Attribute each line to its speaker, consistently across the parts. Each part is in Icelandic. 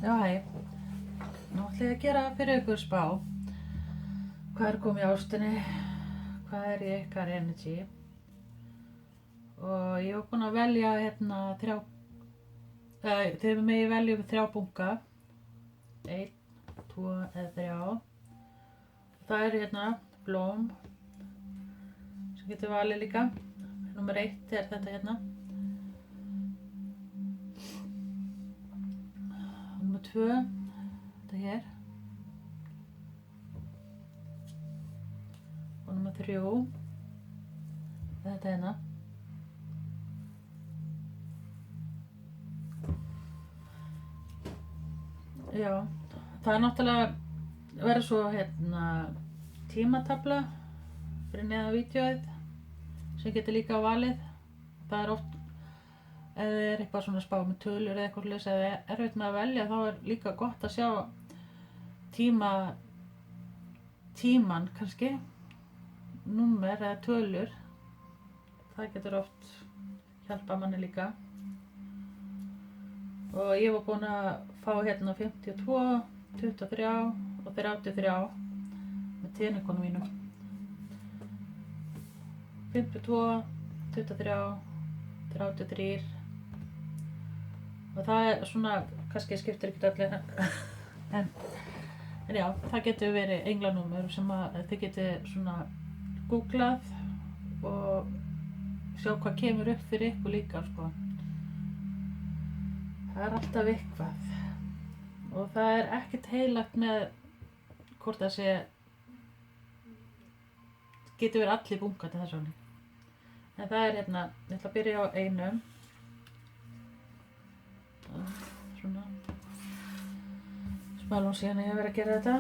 Speaker 1: Já, hæ. Nú ætla ég að gera fyrir ykkur spá. Hvað komið í ástinni? Hvað í ykkar energy? Og ég var búin að velja þið megið velja 3 bunka. 1, 2 eða 3. Það blóm sem getur valið líka. Númer 1 þetta Númer 2, þetta hér. Og númer 3, þetta Já, það náttúrulega verður svo tímatafla fyrir neðan vídeóið sem getur líka valið. Það oft, ef það eitthvað svona spá með tölur eða eitthvað svoleiðis, ef það erfitt með að velja, þá líka gott að sjá tíman kannski, númer eða tölur. Það getur oft hjálpa manni líka. Og ég var búin að fá 52, 23 og 33 með teningunum mínum. 52, 23, 33 og það svona, kannski skiptir ekkert öllu en já, það getur verið englanúmer sem að þið getur svona googlað og sjá hvað kemur upp fyrir ykkur líka sko. Það alltaf eitthvað og það ekkert heilagt með hvort það sé getur verið allir bungar til þess vegna. En það ég ætla að byrja á einum. Svona. Smálum síðan ég hef verið að gera þetta.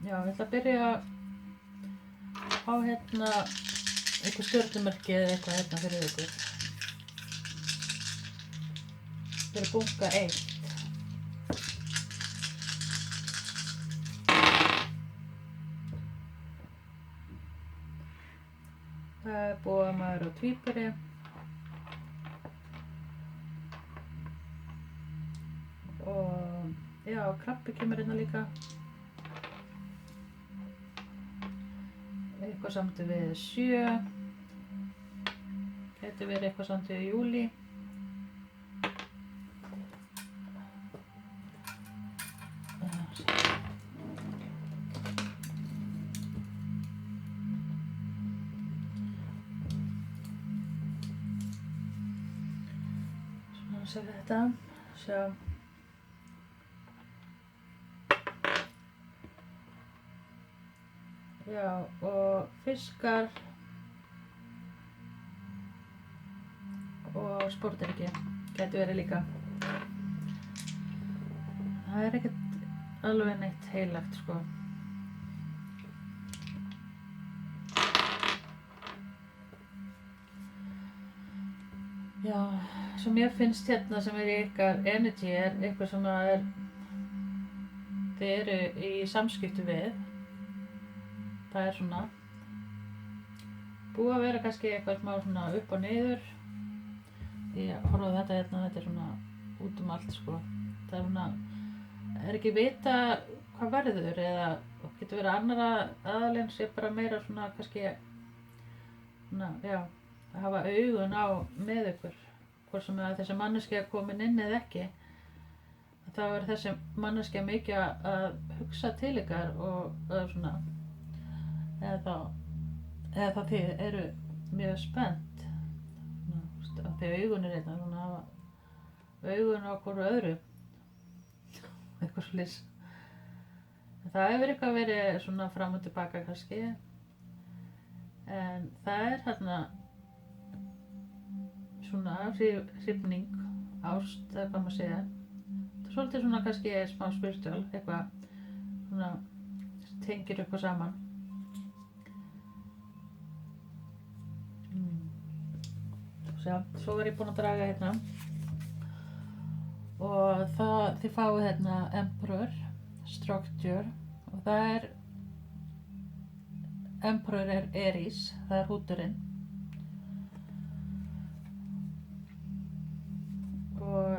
Speaker 1: Já, ég ætla að byrja á einhver stjörnumerki eða eitthvað fyrir ykkur. Fyrir bunka 1. Það bogamaður og tvíburi. Og já, krabbi kemur líka. Eitthvað samtíð við 7. Gæti verið eitthvað samtíð við júlí. Sjá þetta, sjá. Já, og fiskar og sportdrykki gæti verið líka. Það ekkert alveg neitt heilagt sko. Já, sem ég finnst sem í ykkar energy eitthvað sem þið eru í samskipti við. Það svona búið að vera kannski eitthvað smá svona upp og niður. Ég horfði á þetta svona út allt sko. Það svona, ekki vita hvað verður eða getur verið annara aðalinn sé bara meira svona kannski svona, já. Að hafa augun á með ykkur hvort sem þessi manneskja komin inn eða ekki þá þessi manneskja mikið að hugsa til ykkar og svona eða þá þið eru mjög spennt því augun svona hafa augun á hvoru öðru eitthvað svoleiðis. Það hefur eitthvað verið svona fram og tilbaka kannski en það svona hrifning, ást eða hvað maður segja. Það svolítið svona kannski smá spiritual, eitthvað svona tengir eitthvað saman. Svo var ég búin að draga og þið fáið Emperor, Structure og það Emperor Aries, það húturinn. Og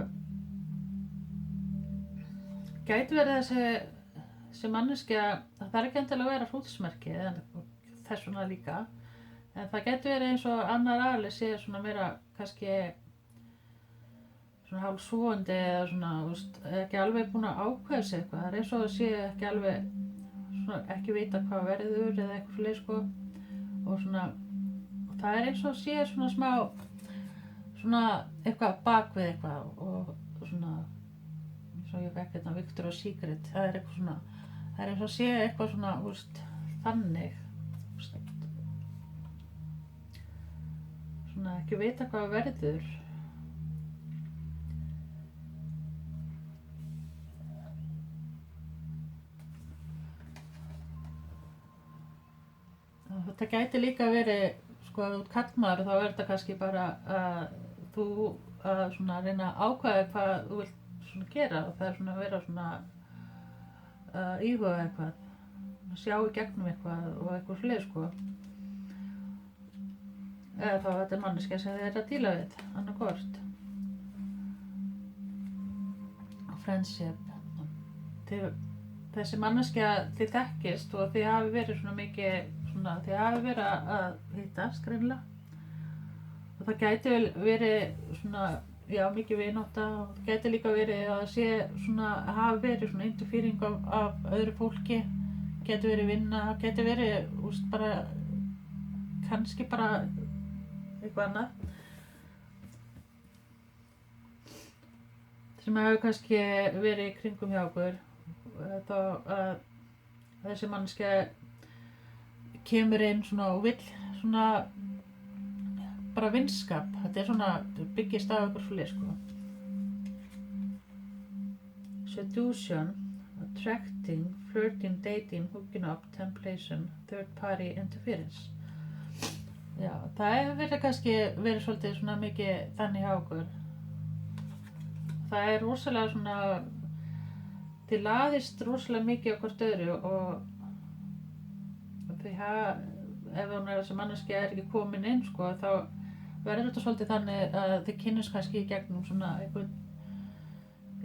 Speaker 1: gæti verið þessi manneskja, það þarf ekki endilega að vera hrútsmerki en þess vegna líka, en það gæti verið eins og annar aðli sé svona meira kannski svona hálfsvonandi eða svona, ekki alveg búin að ákveða sig eitthvað, það er eins og það sé ekki alveg svona, ekki vita hvað verður eða eitthvað svoleiðis sko, og svona og það er eins og sé svona smá svona eitthvað bakvið eitthvað og svona eins og ég vekk hérna Victoria's Secret, það er eitthvað svona, það er eins og sé eitthvað svona, þannig svona ekki vita hvað verður. Þetta gæti líka verið, sko, ef þú ert karlmaður þá er þetta kannski bara að þú svona reyna að ákveða hvað þú vilt svona gera og það er svona að vera svona íhuga eitthvað, sjá í gegnum eitthvað og eitthvað svoleiðis sko. Eða þá þetta er manneskja sem þið að díla við, annarkvort. Friendship. Þessi manneskja þið þekkist og þið hafi verið svona mikið svona, þið hafi verið að hittast greinilega og það gæti vel verið svona, já, mikið vinátta og það gæti líka verið að sé svona, hafi verið svona interfering af öðru fólki, gæti verið vinna, gæti verið, bara, kannski bara eitthvað annað sem hefur kannski verið í kringum hjá okkur þá að þessi manneskja kemur inn svona og vill svona bara vinskap, þetta er svona byggist af eitthvað svoleiðis sko. Seduction, attracting, flirting, dating, hooking up, temptation, third party interference. Já, það hefur verið kannski verið svolítið svona mikið þannig hjá okkur. Það er rosalega svona, þið laðist rosalega mikið á hvort öðru og þið ef hún þessi manneskja er ekki komin inn sko, þá verður þetta svolítið þannig að þið kynnist kannski í gegnum svona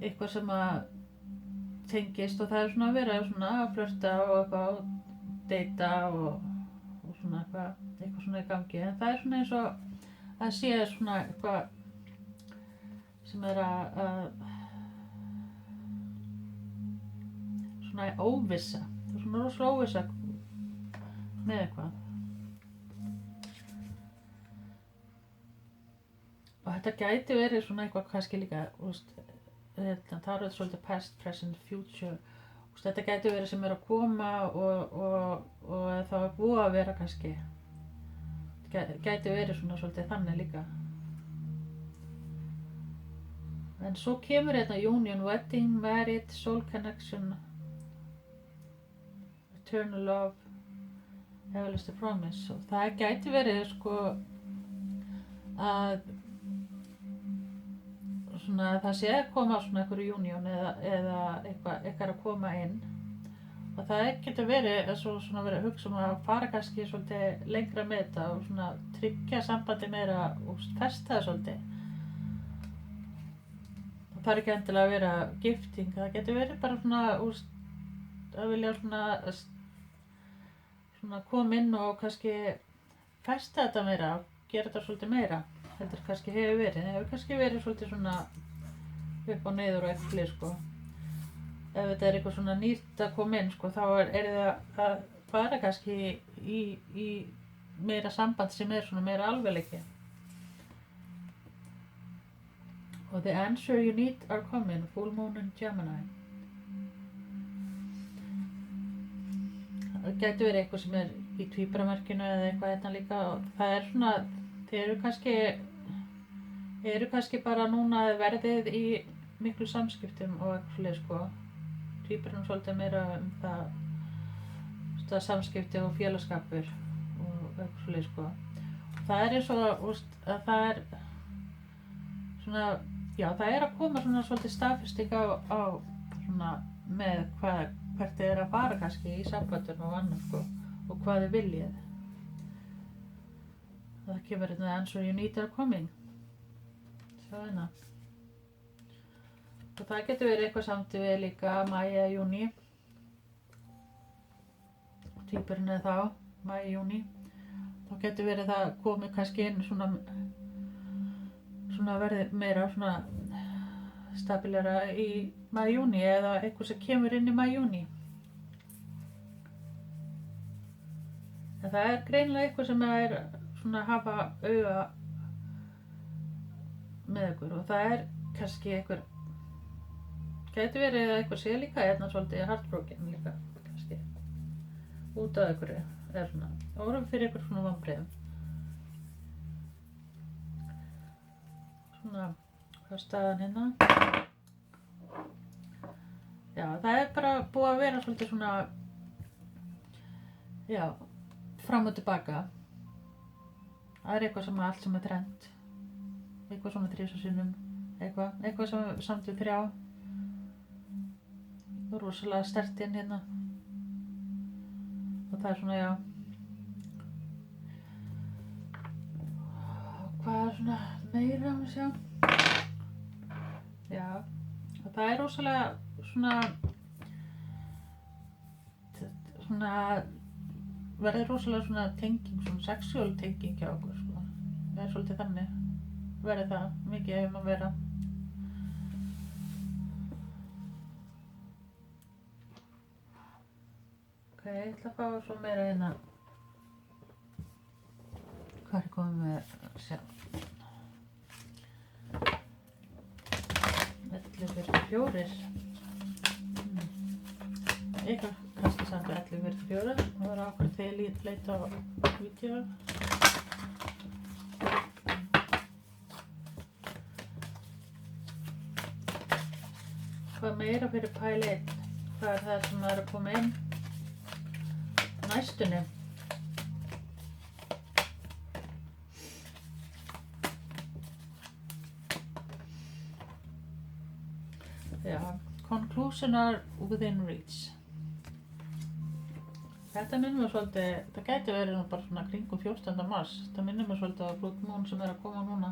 Speaker 1: eitthvað sem að tengist og það er svona að vera svona að flirta og eitthvað og deyta og svona eitthvað svona í gangi, en það er svona eins og að sé svona eitthvað sem er að svona óvissa, það er svona rosalega óvissa með eitthvað og þetta gæti verið svona eitthvað kannski líka, það er svolítið past, present, future, þetta gæti verið sem er að koma og það er búið að vera kannski, gæti verið svona svolítið þannig líka. En svo kemur hérna union, wedding, married, soul connection, eternal love, everlasting promise og það gæti verið sko að svona það sé að koma svona einhverju union eða eitthvað að koma inn og það getur verið svona verið að hugsa að fara kannski svolítið lengra með þetta og svona tryggja sambandi meira og festa það svolítið. Það þarf ekki endilega að vera gifting, það getur verið bara svona að vilja svona koma inn og kannski festa þetta meira og gera þetta svolítið meira heldur kannski hefur kannski verið svolítið svona upp og niður og eitthvað sko. Ef þetta er eitthvað svona nýtt að koma inn sko, þá er það að fara kannski í meira samband sem er svona meira alvarleiki. Og the answer you need are coming, full moon in Gemini. Það gæti verið eitthvað sem er í tvíburamerkinu eða eitthvað hérna líka og það er svona, þið eru kannski bara núna verðið í miklu samskiptum og eitthvað svoleiðis sko. Tvíburum svolítið meira það samskipti og félagskapur og eitthvað svoleiðis sko. Það er eins og að það er svona, já það er að koma svona svolítið staðfesting á svona með hvert þið er að fara kannski í sambandum og annað sko og hvað þið viljið. Það kemur hérna answer you need are coming. Sjá hérna. Og það getur verið eitthvað samt við líka maí eða júní. Tvíburinn er þá, maí, júní. Þá getur verið það komið kannski inn svona verði meira svona stabilera í maí, júní eða eitthvað sem kemur inn í maí, júní. En það er greinilega eitthvað sem er svona að hafa auga með ykkur og það er kannski eitthvað, gæti verið að eitthvað sé líka hérna svolítið heartbroken líka kannski út af ykkur eða svona, orðum fyrir ykkur svona vonbrigðum. Svona, hvað er staðan hérna? Já, það er bara búið að vera svolítið svona, já, fram og tilbaka. Það er eitthvað sem allt sem er trend. Eitthvað svona 3 sinnum, eitthvað sem samt við 3. Rosalega sterkt inn hérna. Og það er svona, já. Hvað er svona meira að sjá? Já, og það er rosalega svona verður rosalega svona tenging, svona sexual tenging hjá okkur, sko. Það er svolítið þannig. Verður það, mikið hefur maður vera. Ok, ég ætla að fá svo meira hérna. Hvað er komið með að sjá? 11:44. Eitthvað kannski samt 11:44. Það var ákveð þegar ég leita á vídeo. Hvað meira fyrir pæli 1? Hvað er það sem er að koma inn? Næstunni. Já, conclusion are within reach. Þetta minnir mér svolítið, það gæti verið nú bara svona kringum 14. mars. Þetta minnir mér svolítið á Blood Moon sem er að koma núna.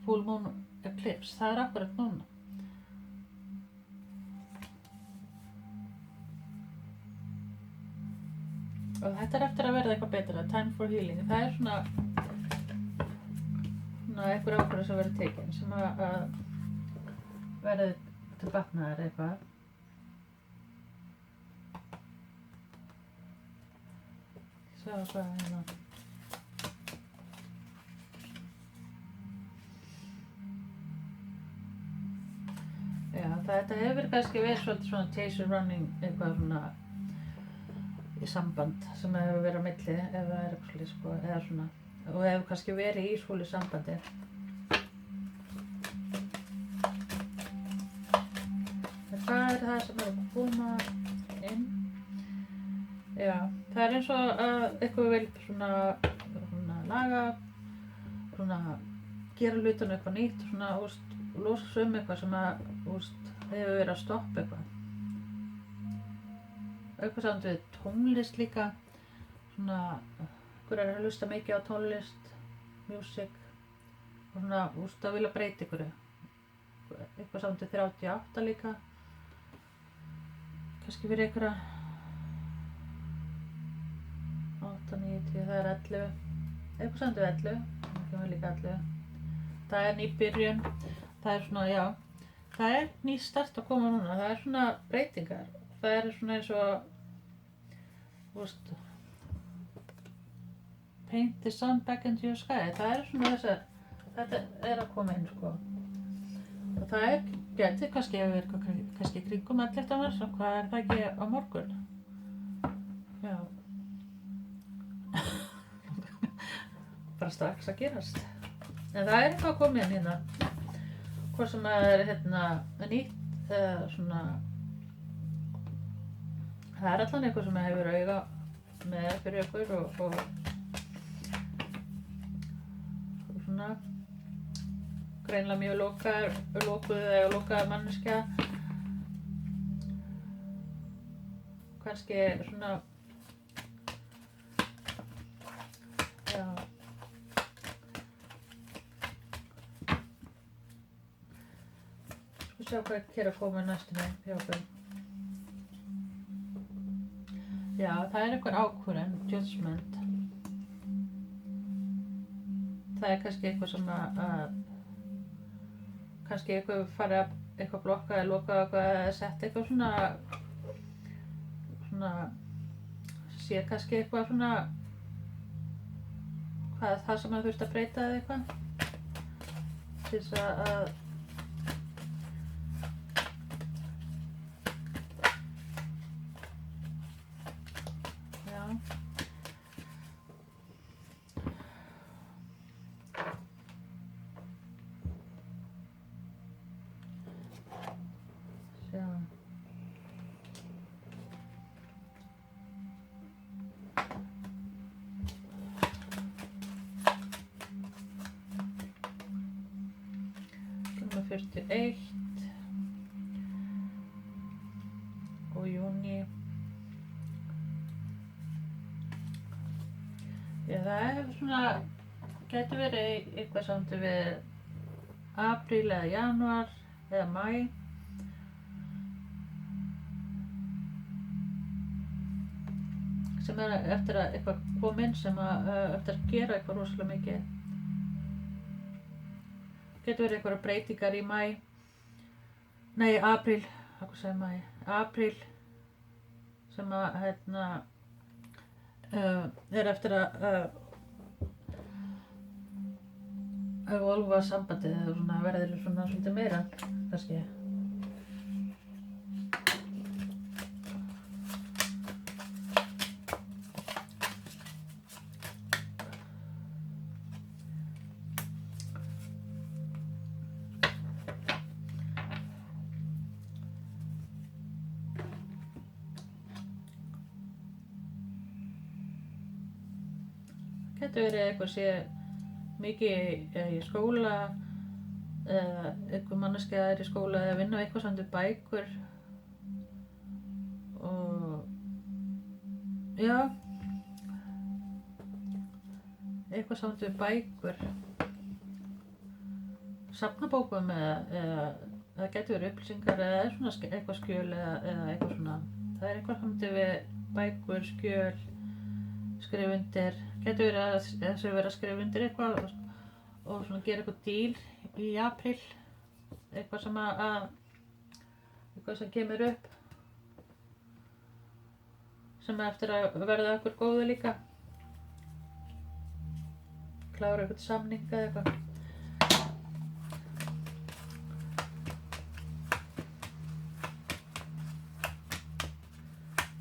Speaker 1: Full Moon Eclipse, það er akkurat núna. Og þetta er eftir að verða eitthvað betra, time for healing. Það er svona einhver ákvörðun sem verður tekin, sem að verði til batnaðar eitthvað. Sjá hvað er hérna. Já, þetta hefur kannski verið svolítið svona chaser running, eitthvað svona í samband sem hefur verið á milli, ef það er eitthvað slíkt, sko, eða svona, og hefur kannski verið í svoleiðis sambandi. Hvað er það sem er að koma inn? Já, það er eins og að eitthvað vil svona laga, svona gera hlutunum eitthvað nýtt, svona, losa sig eitthvað sem að, hefur verið að stoppa eitthvað. Eitthvað samt við tónlist líka, svona, einhver er að hlusta mikið á tónlist, music, og svona, að vilja breyta einhverju. Eitthvað samt við 38 líka. Kannski fyrir einhverja 8, 9, 10, það er 11. Eitthvað samt við 11, það kemur líka 11. Það er ný byrjun, það er svona, já, það er ný start að koma núna, það er svona breytingar. Það er svona eins og, paint the sun back into your sky. Það er svona þessar, þetta er að koma inn, sko. Og það er, gæti kannski að vera kannski kringum 11. mars, og hvað er það ekki á morgun? Já. Bara strax að gerast. En það er eitthvað að koma inn hérna. Hvað sem er hérna nýtt, svona, það er allan eitthvað sem hefur auga með fyrir ykkur og svona, greinilega mjög lokuð eða lokaða manneskja. Kannski svona, já. sjá hvað er að koma næstunni hjá okkur. Já, það er einhver ákvörðun, judgment. Það er kannski eitthvað sem kannski eitthvað farið að eitthvað blokka eða loka eitthvað eða setja eitthvað svona sé kannski eitthvað svona hvað það sem það þurft að breyta eða eitthvað til þess að nummer 41 og júní. Já, það er svona, gæti verið eitthvað samt við apríl eða janúar eða maí. Sem er eftir að eitthvað kom inn sem eftir að gera eitthvað rosalega mikið. Getur verið eitthvað breytingar í maí. Nei, apríl, hvað segir maí? Apríl sem að er eftir að evolva sambandið eða svona verður svona svolítið meira kannski. Getur verið eitthvað sé mikið í skóla eða einhver manneskja er í skóla eða vinna á eitthvað samt við bækur og já eitthvað samt við bækur safnabókum eða það getur verið upplýsingar eða svona eitthvað skjöl eða eitthvað svona það er eitthvað samt við bækur, skjöl skrifundir, getur verið að þessu verið að skrifa undir eitthvað og svona gera eitthvað díl í apríl, eitthvað sem eitthvað sem kemur upp sem eftir að verða okkur góðu líka, klára eitthvað samning eða eitthvað.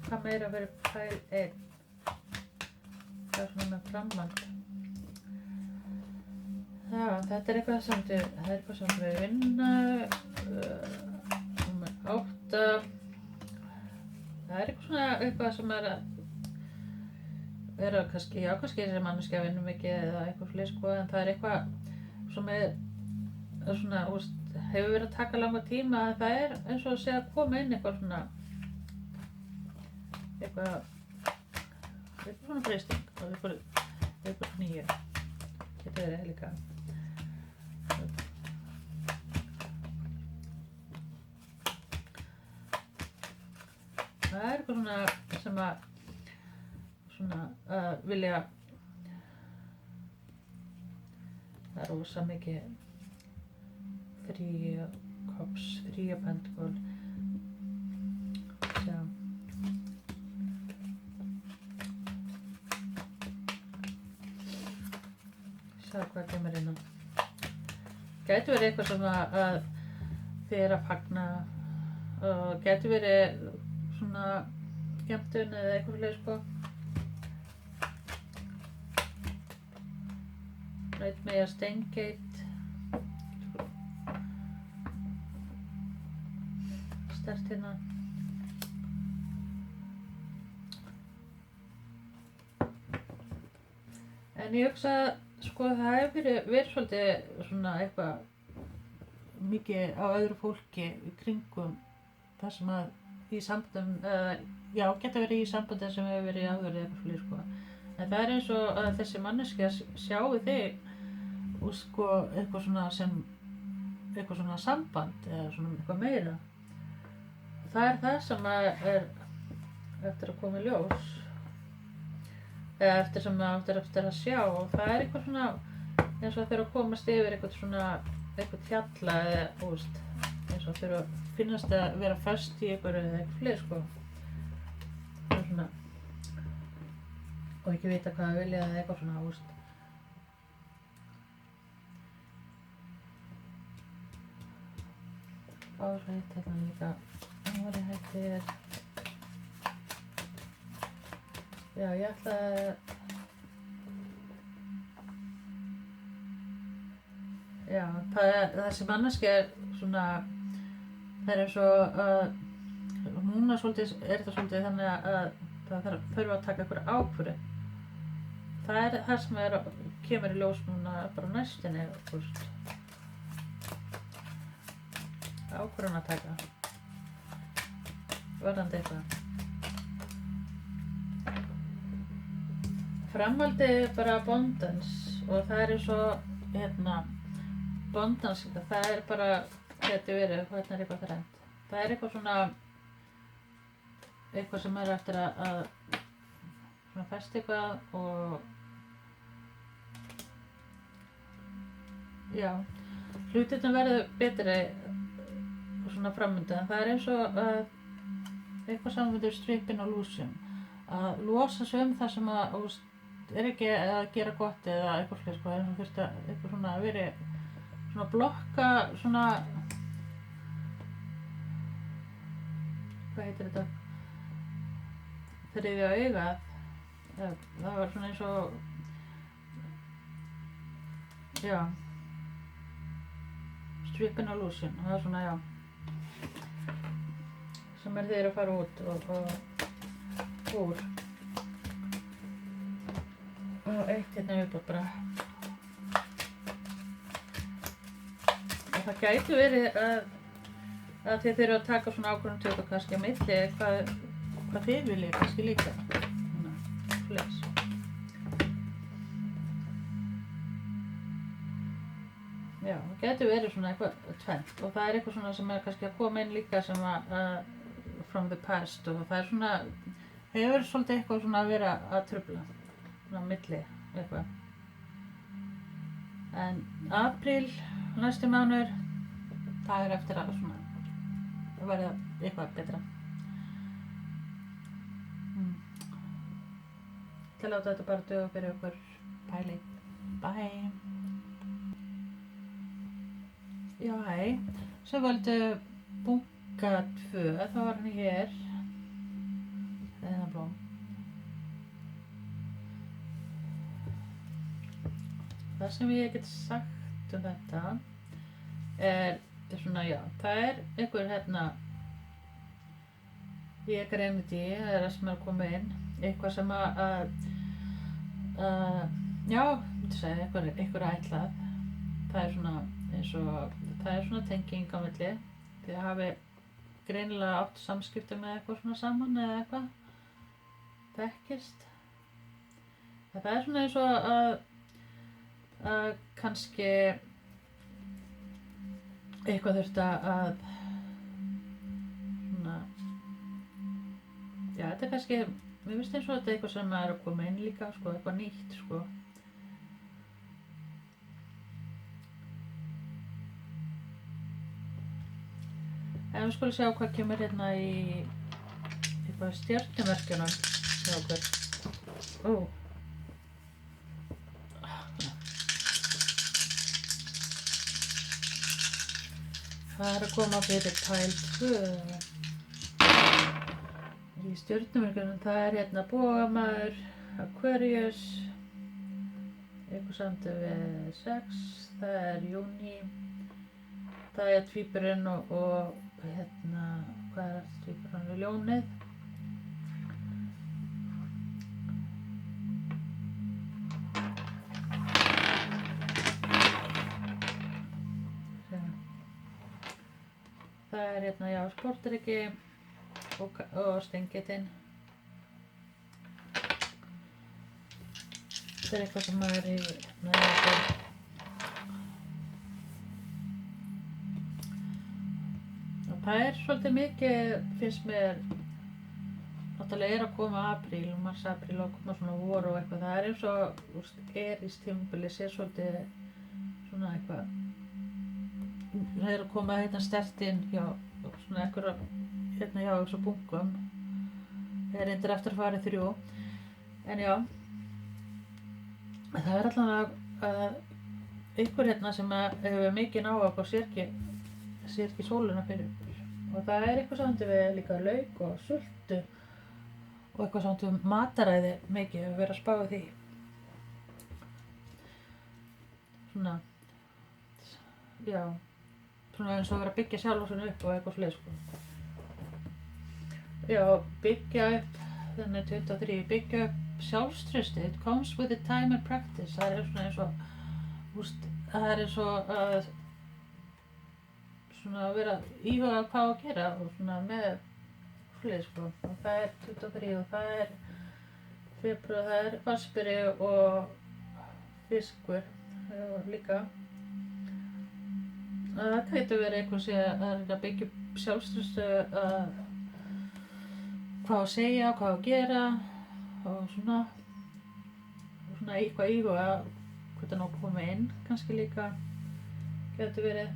Speaker 1: Hvað meira verið pæl 1? Það er svona með framhald. Já, þetta er eitthvað sem við vinna. Númer 8. Það er eitthvað sem er að kannski, já kannski þessi manneskja vinnur mikið eða eitthvað fleiri sko, en það er eitthvað sem er svona, hefur verið að taka langa tíma, en það er eins og að segja að koma inn eitthvað svona, eitthvað svona freysting og eitthvað nýju getur verið líka. Það er eitthvað svona sem að vilja það er rosa mikið fría kops, fría pentagól sjá hvað kemur inn á. Gæti verið eitthvað sem að þið er að fagna og gæti verið svona skemmtun eða eitthvað fleiri sko. Nightmare Steingate sterkt hérna. En ég hugsa sko það hefur verið svolítið svona eitthvað mikið á öðru fólki í kringum það sem að í sambandum, já geta verið í sambandi sem hefur verið áður eða eitthvað fleiri sko. En það er eins og að þessi manneskja sjáu þig og sko eitthvað svona sem eitthvað svona samband eða svona eitthvað meira. Það er það sem er eftir að koma í ljós eða eftir sem maður áttir eftir að sjá, og það er eitthvað svona eins og þegar að komast yfir eitthvað hjalla eða eins og þegar að finnast að vera föst í einhverju eða eitthvað fleiri sko. Það er svona og ekki vita hvað það vilja eða eitthvað svona og svo hitt hérna líka ári hættir. Já, ég ætla já, þessi manneskja er svona það er eins og núna svolítið er þetta svolítið þannig að það þarf að taka einhverja ákvörðun. Það er það sem kemur í ljós núna bara á næstunni, ákvörðun að taka varðandi eitthvað. Framhaldið er bara abundance og það er eins og abundance, það er bara getur verið, hérna er eitthvað þrennt. Það er eitthvað svona eitthvað sem er eftir að svona festa eitthvað og já, hlutirnir verður betri og svona framöndan. Það er eins og eitthvað samanmyndir stripping illusion, að losa sig það sem að er ekki að gera gott eða eitthvað slíkt sko, eins og þurft að eitthvað svona verið svona blokka svona hvað heitir þetta? Þriðja augað. Það var svona eins og já stripping illusion, það er svona já sem er þeir að fara út og úr og eitt hérna viðbót bara og það gæti verið að þið þurfa að taka svona ákvörðunartöku kannski á milli hvað þið viljið kannski líka svoleiðis. Já, það gæti verið svona eitthvað tvennt og það er eitthvað svona sem er kannski að koma inn líka sem from the past og það er svona hefur svolítið eitthvað svona að vera að trufla svona á milli eitthvað. En apríl næsti mánuður það er eftir að svona það verða eitthvað betra. Til að láta þetta bara duga fyrir okkur pæli. Bye! Já, hei. Svo valdu bunga 2, þá var hann hér. Þennan blóm. Það sem ég get sagt þetta er svona, já, það er einhver hérna ég greiniti, það er það sem er að koma inn, eitthvað sem já, myndi segja, einhver ætlað. Það er svona eins og, það er svona tenging á milli. Þið hafi greinilega átt samskipti með eitthvað svona saman eða eitthvað, þekkist. Það er svona eins og að kannski eitthvað þurft að svona já, þetta er kannski mér finnst eins og þetta er eitthvað sem er að koma inn líka sko, eitthvað nýtt sko. En við skulum sjá hvað kemur hérna í eitthvað stjörnumerkjunum hjá okkur. Það er að koma fyrir pæl 2 í stjörnumerkjunum. Það er hérna Bogamaður, Aquarius, eitthvað samtöð við 6, það er Júní, það er Tvíburinn og hérna, hvað er þetta Tvíburinn og Ljónið. Það er hérna, já, Sportryggi og Stengitinn. Það er eitthvað sem er í hérna, það svolítið mikið, finnst mér, náttúrulega að koma apríl, mars, apríl og koma svona vor og eitthvað, það eins og, Eris tímabili svolítið svona eitthvað, það að koma hérna sterkt inn hjá svona einhverja, hérna hjá þessu bunkum, reyndir eftir að fara í 3, en já, það allavega einhver hérna sem hefur mikinn áhuga og sér ekki sólina fyrir og það eitthvað samt við líka lauk og sultu og eitthvað samt við mataræði mikið, við verðum að spá í því svona já, svona eins og vera að byggja sjálf og svona upp og eitthvað svoleiðis sko. Já, byggja upp, þannig 23, byggja upp sjálfstrausti, it comes with the time and practice, það svona eins og, það eins og að svona vera íhuga hvað að gera og svona með svoleiðis sko, og það 23 og það febrúar, það vatnsberi og fiskur líka. Það gæti verið eitthvað sem að byggja upp sjálfstrausti hvað að segja, hvað að gera og svona eitthvað íhuga hvort það ná að koma inn kannski líka gæti verið.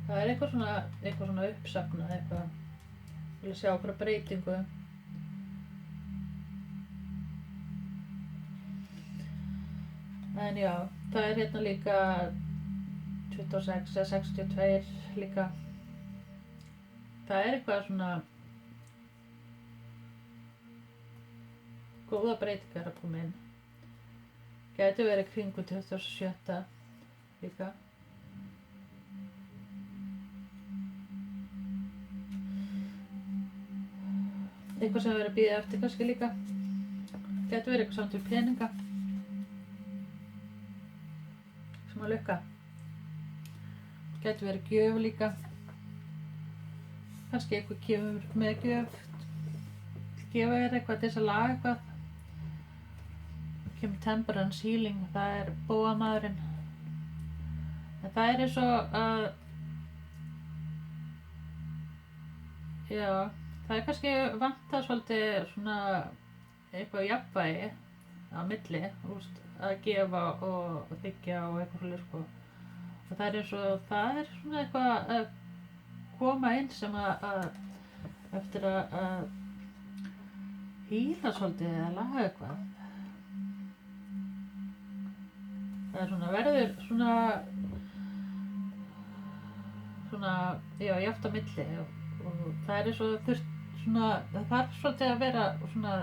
Speaker 1: Það eitthvað svona uppsafnað eitthvað, vilja sjá okkur breytingu. En já, það hérna líka 26 eða 62 líka. Það eitthvað svona góða breytingar að koma inn. Gæti verið kringu 27. líka. Eitthvað sem verið að bíða eftir kannski líka. Gæti verið eitthvað samt við peninga. Sem að lukka. Gæti verið gjöf líka. Kannski eitthvað kemur með gjöf. Gefa eitthvað til þess að laga eitthvað. Kemur temperance healing, það bóamaðurinn. En það eins og að, já, það kannski vantar svolítið svona eitthvað jafnvægi á milli, að gefa og þiggja og eitthvað svolítið sko. Og það eins og, það svona eitthvað að koma inn sem að eftir að hýla svolítið eða laga eitthvað. Það svona verður svona já, jafnt á milli og það eins og það þarf svolítið að vera svona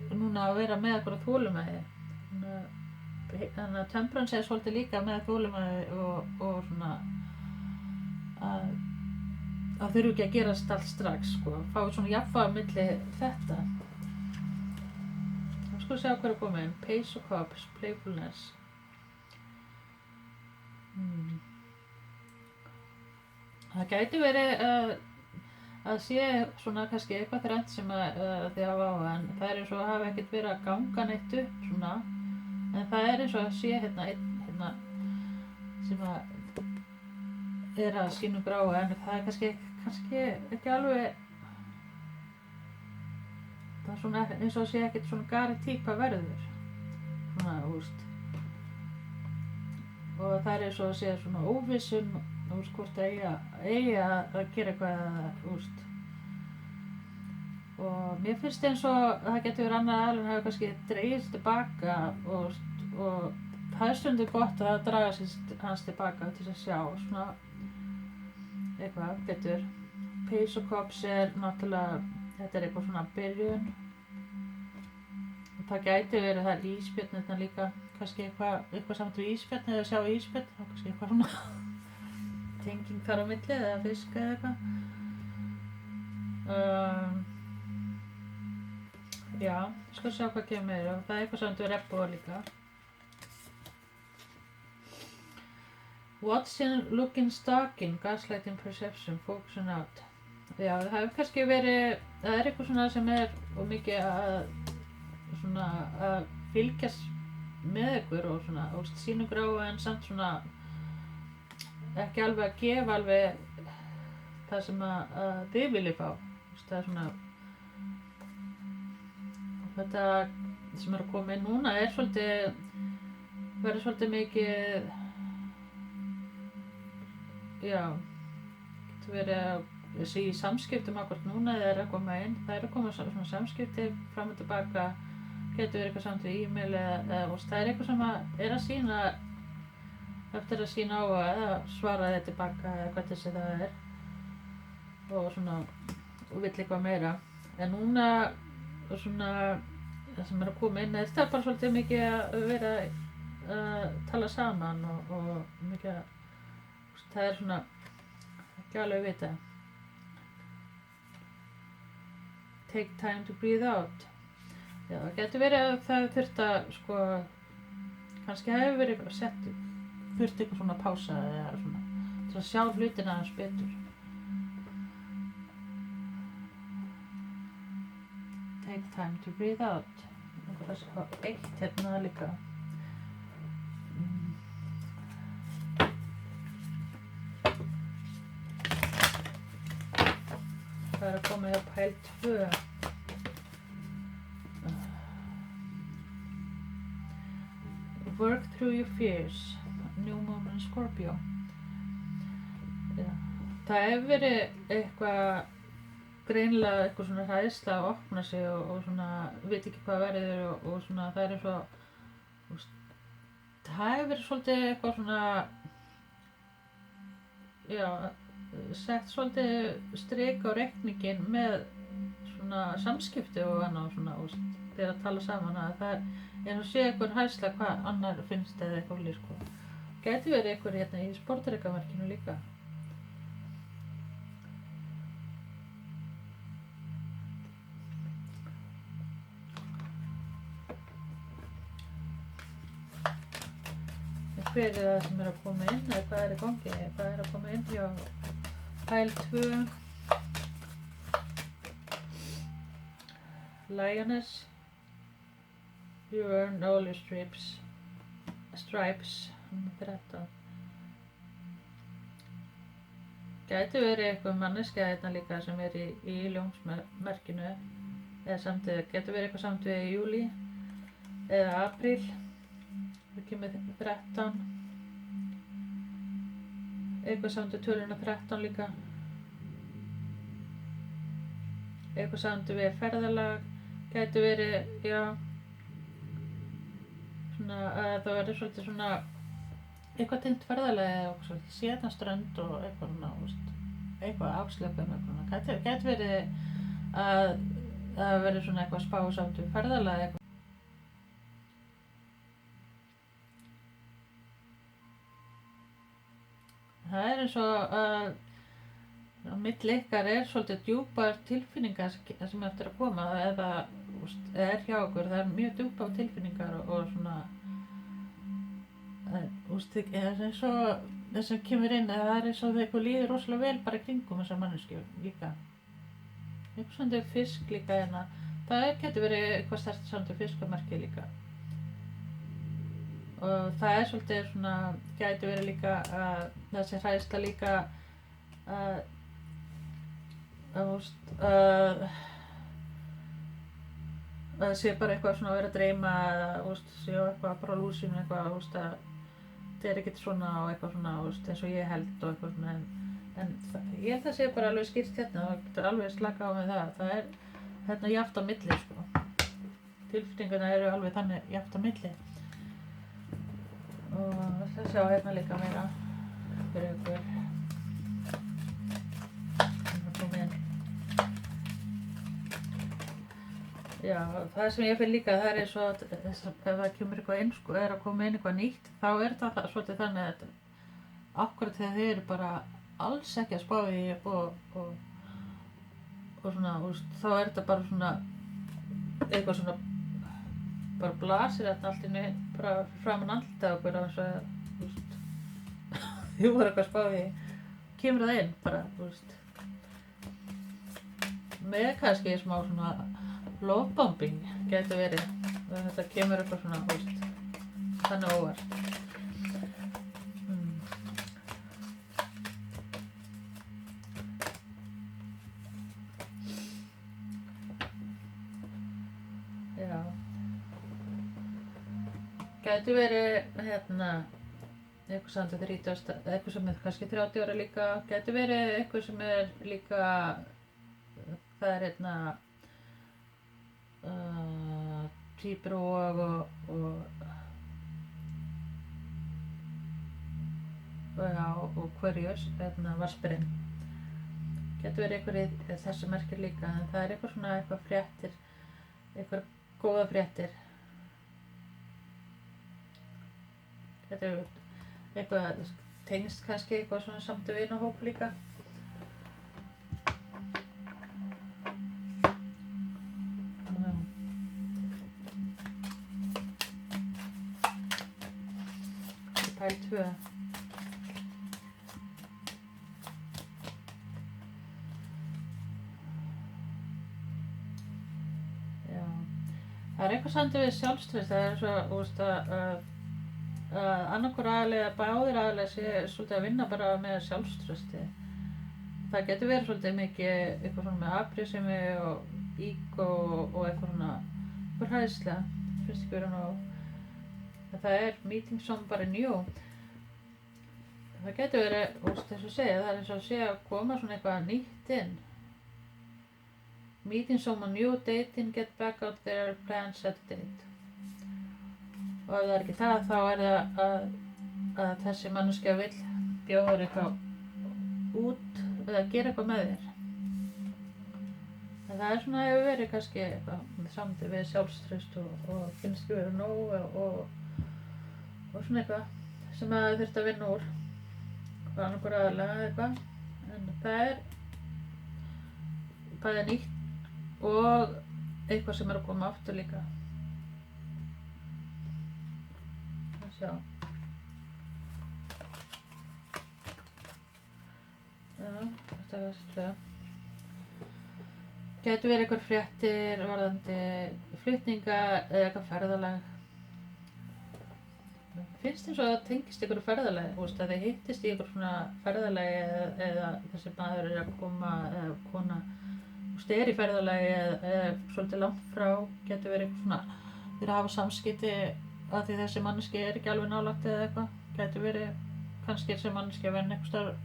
Speaker 1: núna að vera með eitthvað þolinmæði. Þannig að temperance svolítið líka með þolinmæði og svona að þurfi ekki að gerast allt strax sko, fáið svona jafnvægi á milli þetta. Þá sko sjá hvað koma inn, Page of Cups, Playfulness. Það gæti verið að sé svona kannski eitthvað þrennt sem þið hafa á, en það eins og hafa ekkert verið að ganga neitt upp svona, en það eins og að sé hérna sem að að sínum gráu, en það kannski ekki alveg, það svona eins og að sé ekkert svona garantí hvað verður, svona, og það eins og að sé svona óvissum, hvort eigi að gera eitthvað, og mér finnst eins og það getur verið annað aðilinn hafa kannski dregist tilbaka og það stundum gott að draga hans tilbaka til að sjá svona eitthvað betur. Page of Cups náttúrulega, þetta eitthvað svona byrjun og það gæti verið það ísbjörn þetta líka, kannski eitthvað samt við ísbjörn eða sjá ísbjörn, þá kannski eitthvað svona tenging þar á milli eða fisk eða eitthvað. Já, skal sjá hvað kemur meira og það eitthvað samt við regnboga líka. What's in looking stocking, gaslighting perception, focusing out. Já, það hefur kannski verið, það eitthvað svona sem og mikið að fylgjast með ykkur og svona, sínum gráu en samt svona ekki alveg að gefa alveg það sem að þið viljið fá. Það er svona, þetta sem er að koma inn núna er verður svolítið mikið, já, getur verið að þessi í samskiptum akkúrat núna þegar að koma inn, það er að koma svona samskipti fram og tilbaka, getur verið eitthvað samt við e-mail eða það er eitthvað sem er að sýna eftir að sýna á eða svara þið tilbaka eða hvað þessi það er og svona og vill eitthvað meira. En núna svona það sem er að koma inn, þetta er bara svolítið mikið að vera að tala saman og mikið að það er svona ekki alveg vita. Take time to breathe out. Já, það getur verið að það þurft að sko kannski hefur verið þurft eitthvað svona pása eða svona til að sjá hlutina aðeins betur. Take time to breathe out. Það er svo eitt hérna líka. Það er að koma hjá pæl 2. Work through your fears. New Moon in Scorpio. Já. Það hefur verið eitthvað greinilega eitthvað svona hræðsla að opna sig og svona veit ekki hvað verður og svona það er eins og það hefur verið svolítið eitthvað svona já, sett svolítið strik á reikninginn með svona samskipti og annað svona þegar að tala saman að það er að sé eitthvað hræðsla hvað annar finnst eða eitthvað líka sko. Gæti verið eitthvað hérna í sportdrykkamerkinu líka. Hver er það sem er að koma inn eða hvað er í gangi, hvað er að koma inn hjá pæl 2. Lioness. You earn all your stripes. 13. Gæti verið eitthvað manneskja hérna líka sem er í ljónsmerkinu eða samtidig, gæti verið eitthvað samt við júlí eða apríl. Það kemur 13. Eitthvað samt við töluna 13 líka. Eitthvað samt við ferðalag. Gæti verið, já, svona að það verður svolítið svona eitthvað tengt ferðalagi eða eitthvað svolítið séðanströnd og eitthvað svona, eitthvað afslöpun eitthvað. Gæti verið að það verður svona eitthvað spá samt við ferðalagi eitthvað. Það er eins og að á milli ykkar er svolítið djúpar tilfinningar sem eftir að koma eða er hjá okkur, það er mjög djúpar tilfinningar og svona það er eins og það sem kemur inn, það er eins og það eitthvað líður rosalega vel bara í kringum þessar manneskju líka. Eitthvað svona fisk líka hérna, það getur verið eitthvað sterkt svona fiskamerki líka. Og það er svolítið svona, gæti verið líka að þessi hræðsla líka að það sé bara eitthvað svona að vera að dreyma eða sé eitthvað bara á lúsinu eitthvað að það er ekkert svona og eitthvað svona eins og ég held og eitthvað svona en ég held að sé bara alveg skýrt hérna og það getur alveg slaka á með það er hérna jafnt á milli sko. Tilfinningarna eru alveg þannig jafnt á milli. Og það sjá hérna líka meira fyrir ykkur. Það kom inn. Já, það sem ég finn líka, það er eins og ef það kemur eitthvað inn, sko, er að koma inn eitthvað nýtt, þá er það svolítið þannig að akkurat þegar þið eru bara alls ekki að spá í og svona, þá er þetta bara svona eitthvað svona bara blasir þetta allt inni bara framan andlitið á okkur og þess að þið voru eitthvað að spá í kemur það inn bara með kannski smá svona lovebombing getur verið og þetta kemur eitthvað svona þannig óvart gæti verið eitthvað samt að 30, eitthvað sem kannski 30 ára líka, gæti verið eitthvað sem líka, það týpur og Aquarius, Vatnsberinn. Gæti verið eitthvað í þessu merkir líka, en það eitthvað svona eitthvað fréttir, eitthvað góða fréttir. Gæti eitthvað tengst kannski eitthvað svona samt vinahóp líka. Pæl 2. Það eitthvað samt við sjálfstress, það svo, annarkur aðili eða báðir aðilar sé svolítið að vinna bara með sjálfströsti. Það getur verið svolítið mikið eitthvað svona með afbrýðisemi og ego og eitthvað svona hræðsla, finnst ekki vera nóg. Það meeting somebody new. Það getur verið, þess að segja, það eins og að sé að koma svona eitthvað nýtt inn. Meeting someone new, dating, get back out there, plan, set a date. Og ef það ekki það, þá það að þessi manneskja vill bjóða eitthvað út eða gera eitthvað með þér. En það svona hefur verið kannski eitthvað samt við sjálfstraust og finnst ekki vera nóg og svona eitthvað sem að þurft að vinna úr. Og annarkur aðalega eitthvað. En það bæði nýtt og eitthvað sem að koma aftur líka. Það sjá. Já, þetta var þessi 2. Gætu verið eitthvað fréttir varðandi flutninga eða eitthvað ferðalag. Finnst eins og það tengist ykkur ferðalagi, að þið hittist í ykkur svona ferðalagi eða þessi maður að koma eða kona í ferðalagi eða svolítið langt frá, getur verið eitthvað svona fyrir að hafa samskipti að því þessi manneskja ekki alveg nálægt eða eitthvað. Getur verið kannski þessi manneskja að vera einhvers staðar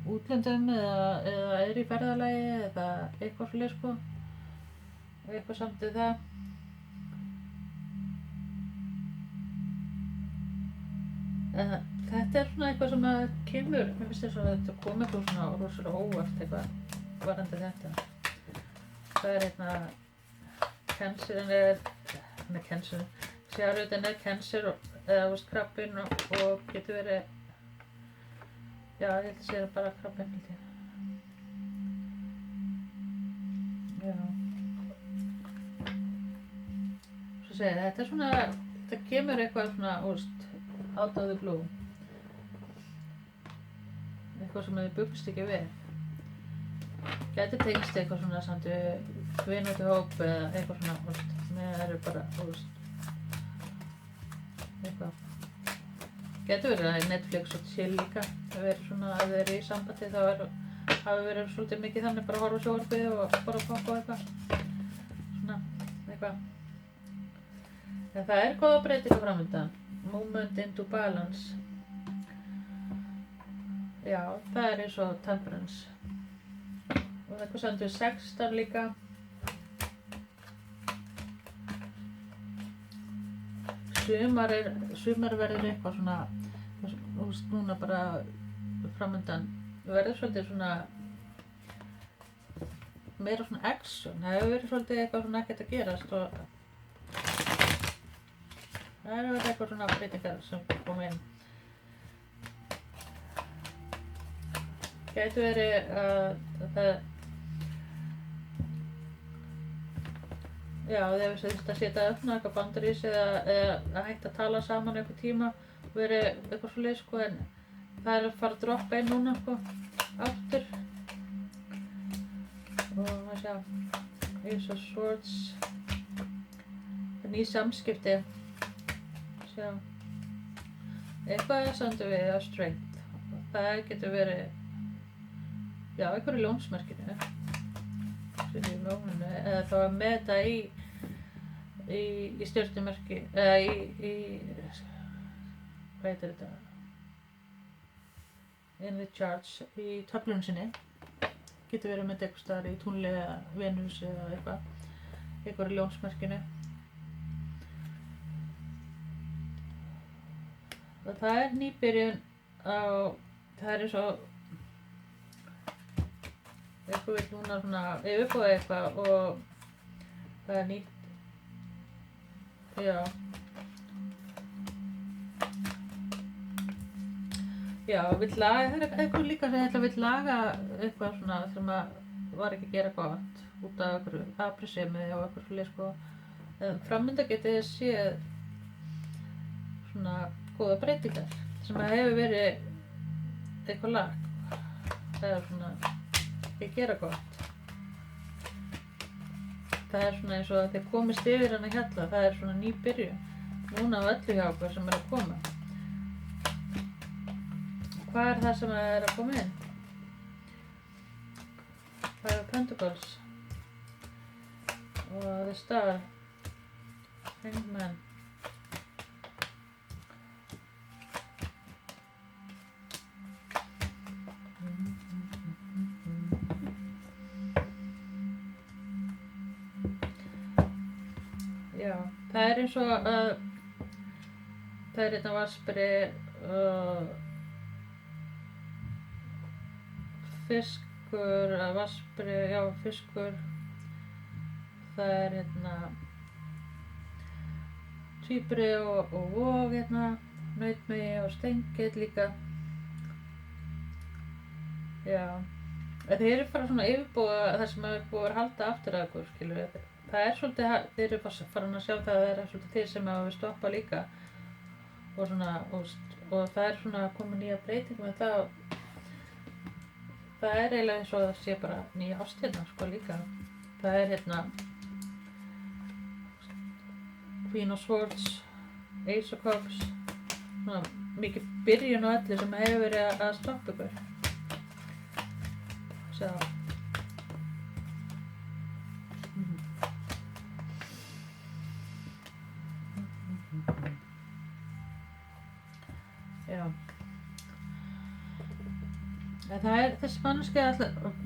Speaker 1: útlöndum eða í ferðalagi eða eitthvað svoleiðis sko. Eitthvað samt við það. Þetta svona eitthvað sem að kemur, mér finnst þess að þetta kom eitthvað svona rosalega óvart eitthvað varðandi þetta. Það cancer sjárautin cancer eða krabbinn og getur verið, já ég held að segja bara krabbinn held ég. Já. Svo segir þetta svona, þetta kemur eitthvað svona out of the blue. Eitthvað sem þið bugst ekki við. Gæti tengst eitthvað svona samt við vináttuhóp eða eitthvað svona, með það bara, eitthvað. Gæti verið að Netflix og chill líka, það verið svona að þið í sambandi þá hafi verið svolítið mikið þannig bara að horfa á sjónvarpið og bara poppa og eitthvað. Svona, eitthvað. En það góða breytingar framöndan. Movement into balance. Já, það eins og temperance. Og eitthvað samt við 16 líka. Sumar verður eitthvað svona, núna bara framöndan, verður svolítið svona meira svona action. Það hefur verið svolítið eitthvað svona ekkert að gerast og það hefur verið eitthvað svona breytingar sem kom inn. Gæti verið að það, já, þegar við þurfum að setja upp eitthvað boundaries eða að hætta að tala saman eitthvað tíma og verið eitthvað svoleiðis sko, en það að fara að droppa inn núna sko, aftur. Og maður sjá, Ace of Swords, ný samskipti, sjá, eitthvað samt við að strength, það getur verið, já, eitthvað í lónsmerkinu. Eða þá að meta í í stjörnumerki eða hvað heitir þetta, in the charts í töflunum sinni, getur verið með einhvers staðar í tungli eða Venus eða eitthvað í ljónsmerkinu. Og það er nýbyrjun á, það er eins og eitthvað vil núna svona yfirbúa eitthvað og það er nýtt, já, vill laga, það er eitthvað líka sem þetta vill laga eitthvað svona sem að var ekki að gera gott út af einhverju afbrýðisemi og einhverju svoleiðis sko. En framöndan getið þið séð svona góða breytingar sem að hefur verið eitthvað lag eða svona ekki að gera gott. Það er svona eins og að þið komist yfir hana hjalla, það er svona ný byrjun núna á öllu hjá okkur sem er að koma. Hvað er það sem er að koma inn? Five of Pentacles og The Star, Hanged Man. Já, það er eins og að það er hérna vatnsberi fiskur, vatnsberi, já fiskur, það er hérna tvíburi og vog hérna, nautmegi og stengill líka. Já, þeir eru bara svona yfirbúa það sem er búið að halda aftur að ykkur, skilur við. Það er svolítið, þeir eru farin að sjá það að það er svolítið þeir sem hafa stoppa líka og svona, og það er svona að koma nýja breytingum en það er eiginlega eins og það sé bara nýja ást hérna sko líka. Það er hérna Queen of Swords, Ace of Cups, svona mikið byrjun og öllu sem hefur verið að stoppa ykkur. Sjá. Já. Það er þessi manneskja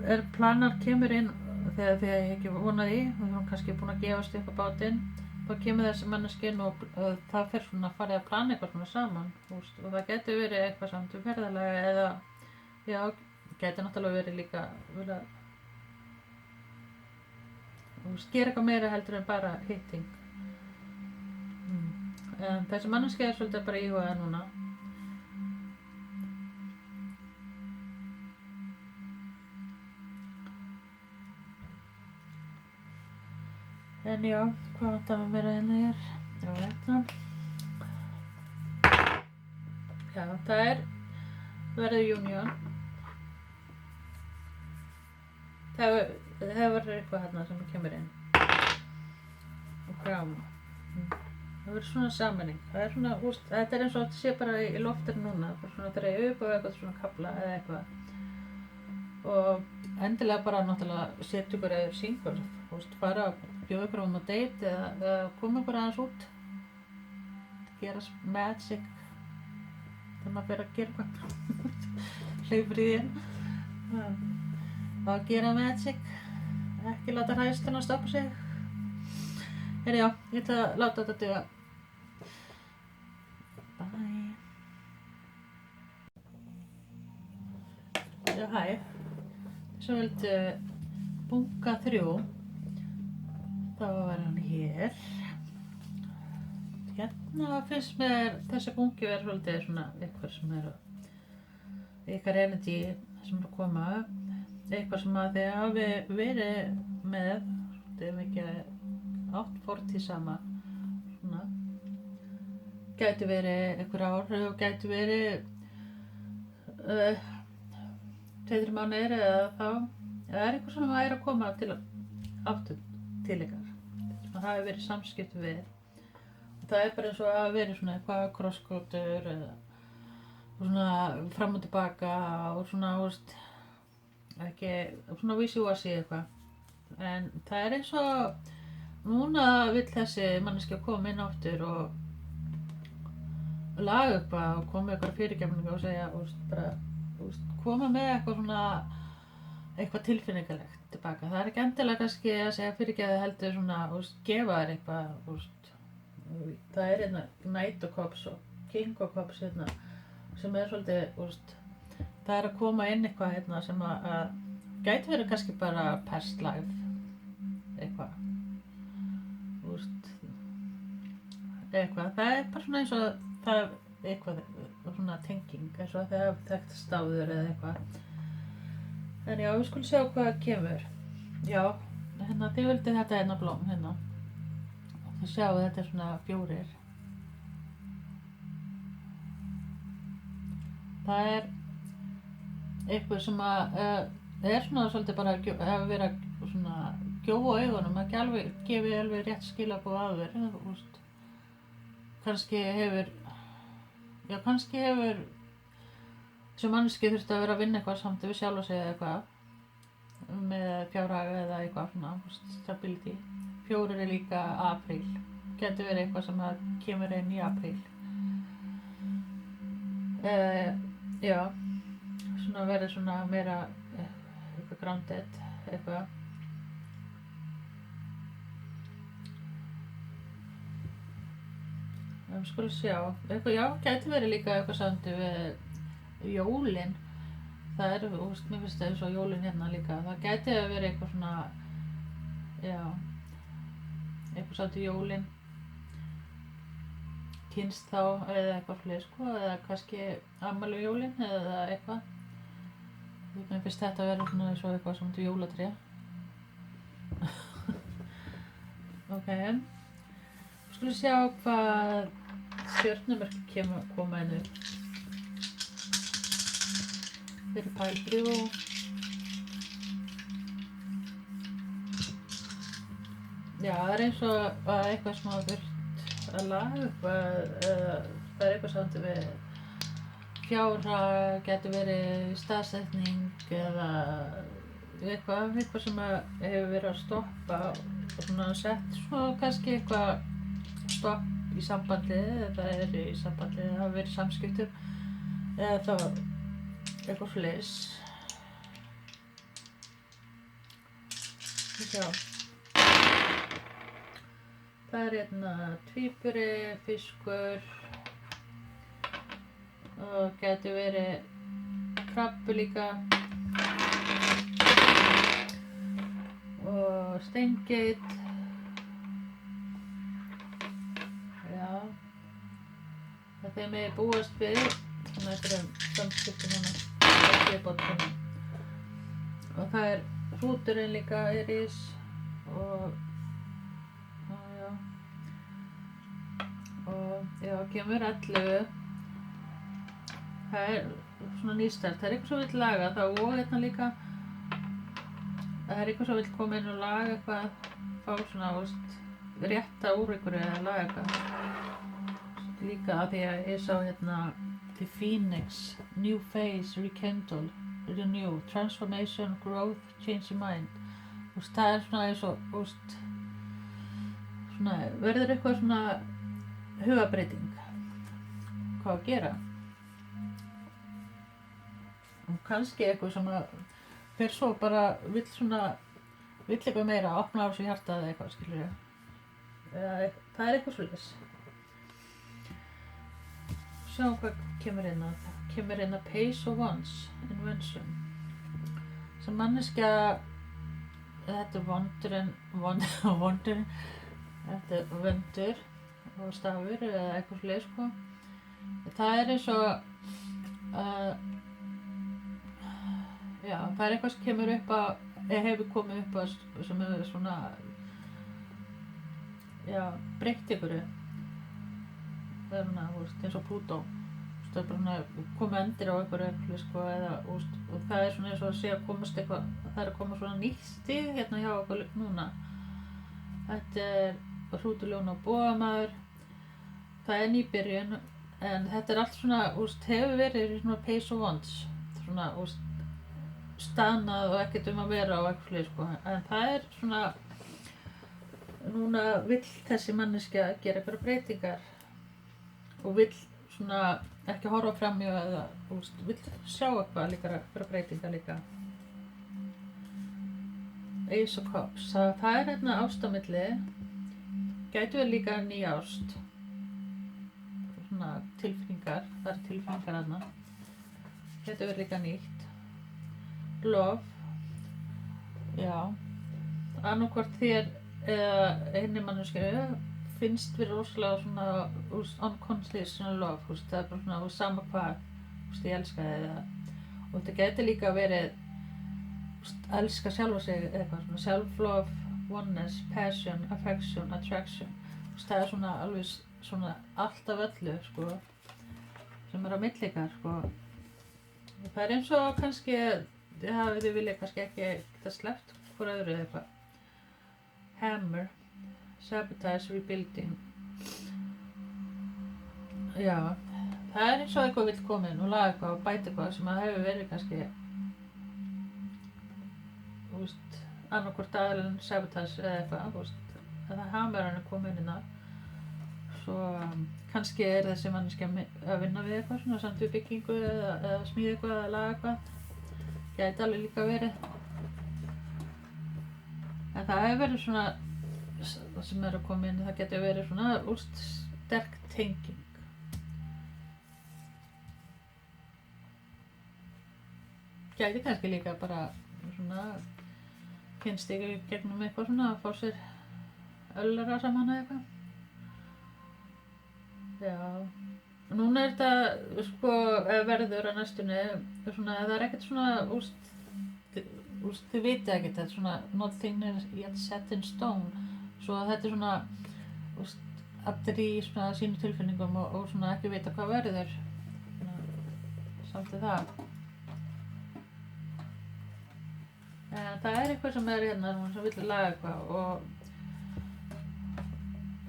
Speaker 1: er planar kemur inn þegar ég ekki vonað í, við erum kannski búin að gefast upp á bátinn, þá kemur þessi manneskja inn og það fer svona að fara að plana eitthvað svona saman, og það getur verið eitthvað samt ferðalega eða já, getur náttúrulega verið líka gera eitthvað meira heldur en bara hitting. En þessi manneskja er svolítið bara íhugaði núna. En já, hvað vantar við meira hérna hér? Já, þetta. Já, það verður union. Það verður eitthvað hérna sem kemur inn. Og crown. Það verður svona sammenning. Það er svona, þetta er eins og þetta sé bara í loftinu núna. Bara svona dreif upp og eitthvað svona kafla eða eitthvað. Og endilega bara náttúrulega setja ykkur eða syngur. Fara að bjóða ykkur á date eða koma ykkur aðeins út. Gera magic. Þegar maður fer að gera eitthvað. Hleypur í þér. Að gera magic. Ekki láta hræðsluna stoppa sig. Já, ég ætla að láta þetta duga. Bye. Já, hæ. Svo vildu bunga 3. Þá var hann hér. Hérna finnst mér þessi bungi vera svolítið svona eitthvað sem ykkar energy sem að koma. Eitthvað sem að þið hafi verið með svolítið mikið átt fortíð saman. Svona. Gæti verið einhver ár og gæti verið 2-3 mánuðir eða þá. Það er eitthvað sem að koma aftur til ykkar. Sem að hafi verið samskipti við. Og það er bara eins og að hafi verið svona eitthvað krossgötur eða svona fram og tilbaka og svona, ekki svona vísi-vasi eitthvað. En það er eins og núna vill þessi manneskja koma inn aftur og laga upp og koma með eitthvað fyrirgefningu og segja, bara, koma með eitthvað svona, eitthvað tilfinningalegt tilbaka. Það ekki endilega kannski að segja fyrirgefðu heldur svona, gefa þér eitthvað, það hérna Knight of Cups og King of Cups hérna, sem svolítið, það að koma inn eitthvað hérna sem að gæti verið kannski bara past life, eitthvað, eitthvað, það bara svona eins og það eitthvað svona tenging, eins og það þekktast áður eða eitthvað. En já, við skulum sjá hvað kemur. Já, hérna, þið vildið þetta hérna blóm, hérna. Og þið sjáu þetta svona 4. Það eitthvað sem að svona svolítið bara hefur verið að svona gjóa augunum, ekki alveg, gefi alveg rétt skilaboð af þér, kannski hefur sem manneskja þurfti að vera að vinna eitthvað samt við sjálfa sig eða eitthvað með fjárhag eða eitthvað svona stability. 4 líka apríl, getur verið eitthvað sem að kemur inn í apríl. Já, svona verið svona meira eitthvað grounded, eitthvað. Við skulum sjá, eitthvað, já, gæti verið líka eitthvað sandi við jólin. Það mér finnst það eins og jólin hérna líka. Það gæti verið eitthvað svona, já, eitthvað sandi jólin. Kynst þá eða eitthvað fleiri sko, eða kannski afmæli jólin eða eitthvað. Mér finnst þetta að vera svona eins og eitthvað sandi jólatré. Ok, við skulum sjá hvað stjörnumerki koma inn upp. Fyrir pæl 3. Já, það eins og eitthvað sem hafa þurft að laga upp, það eitthvað samt við fjárhag, getur verið staðsetning eða eitthvað sem hefur verið að stoppa og svona sett svo kannski eitthvað stopp í sambandi, eða í sambandi, það hafa verið samskiptum eða þá eitthvað flis. Já. Það hérna tvíburi, fiskur og getur verið krabbi líka og steingeit. Já, það þeim búast við svona einhverjum samskiptum hérna viðbótum. Og það hrúturinn líka Írís og já, kemur 11. Það svona nýstart, það eitthvað sem vill laga þá og hérna líka það eitthvað sem vill koma inn og laga eitthvað, fá svona rétta úr einhverju eða laga eitthvað. Líka að því að ég sá hérna The Phoenix, New Phase, Rekindle, Renew, Transformation, Growth, Change of Mind. Það svona eins og svona verður eitthvað svona hugabreiting, hvað að gera og kannski eitthvað sem að fyrir svo bara vill eitthvað meira, opna á sig hjartað eða eitthvað, skilur ég, það eitthvað svoleiðis. Sjá hvað kemur inn að, Pace of Wands, Invention, sem manneskja, þetta þetta vöndur og stafur eða eitthvað fleiri sko. Það eins og já, það eitthvað sem kemur upp að hefur komið upp að sem hefur svona já, breytt einhverju. Það svona, eins og Plútó. Það bara komið endir á einhverju sko, eða, og það svona eins og að sé að komast eitthvað, það að koma svona nýtt stig hérna hjá okkur núna. Þetta hrúturljón og bogamaður. Það nýbyrjun, en þetta allt svona, hefur verið svona Pace of Wands, svona, staðnað og ekkert að vera og eitthvað fleiri, sko. En það svona, núna vill þessi manneskja gera einhverjar breytingar og vill svona ekki horfa framhjá eða vill sjá eitthvað líka, einhverjar breytingar líka. Ace of Cups, það hérna ást á milli, gæti verið líka ný ást, svona tilfinningar, það tilfinningar þarna, gæti verið líka nýtt. Love, já, annarkvort þér eða hinni manneskju finnst við rosalega svona unconditional love, það bara svona sama hvað, ég elska þig og þetta gæti líka verið elska sjálfa sig eitthvað svona self-love, oneness, passion, affection, attraction, það svona alveg svona allt af öllu sem á milli ykkar það eins og kannski þið vilja kannski ekki geta sleppt hvor öðru eða eitthvað. Hammer, sabotage, rebuilding, já, það eins og eitthvað vill koma inn og laga eitthvað og bæta eitthvað sem að hefur verið kannski annarkvort aðilinn sabotage eða eitthvað, að hammerinn komið inn þar. Svo kannski þessi manneskja að vinna við eitthvað svona samt við byggingu eða smíða eitthvað eða laga eitthvað. Gæti alveg líka verið. En það hefur verið svona, það sem að koma inn, það getur verið svona sterk tenging. Gæti kannski líka bara svona kynst ykkur gegnum eitthvað svona að fá sér öllara saman eða eitthvað. Já, núna þetta verður á næstunni svona, það ekkert svona, þið vitið ekkert, þetta svona nothing is yet set in stone, svo þetta svona, allir í svona sínu tilfinningum og svona ekki vita hvað verður, samt í það. En það eitthvað sem hérna sem vill laga eitthvað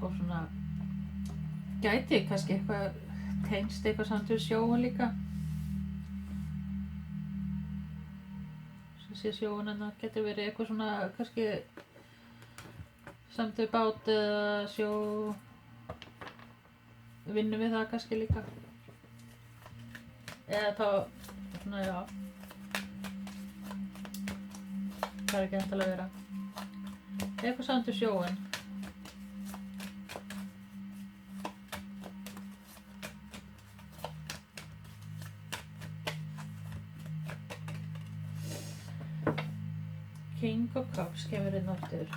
Speaker 1: og svona gæti kannski eitthvað tengst eitthvað samt við sjóinn líka. Svo sé sjóinn hérna getur verið eitthvað svona kannski samt við bát eða sjó, vinnum við það kannski líka. Eða þá svona já. Það ekki hægt að vera. Eitthvað samt við sjóinn. King of Cups kemur inn aftur.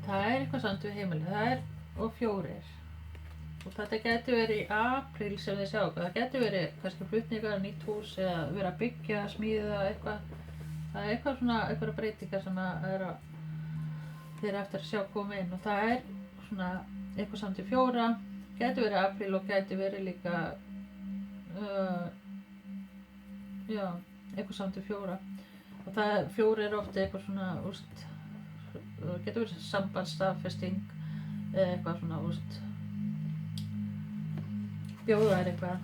Speaker 1: Það eitthvað samt við heimili. Það og 4. Og þetta getur verið í apríl sem þið sjá. Það getur verið kannski flutningar, nýtt hús eða vera að byggja, smíða eitthvað. Það eitthvað svona, einhverja breytingar sem þið eftir að sjá koma inn og það svona eitthvað samt í 4, gæti verið apríl og gæti verið líka, já, eitthvað samt í 4 og það 4 ofta eitthvað svona, getur verið sambandsstaðfesting eða eitthvað svona, bjóða eitthvað.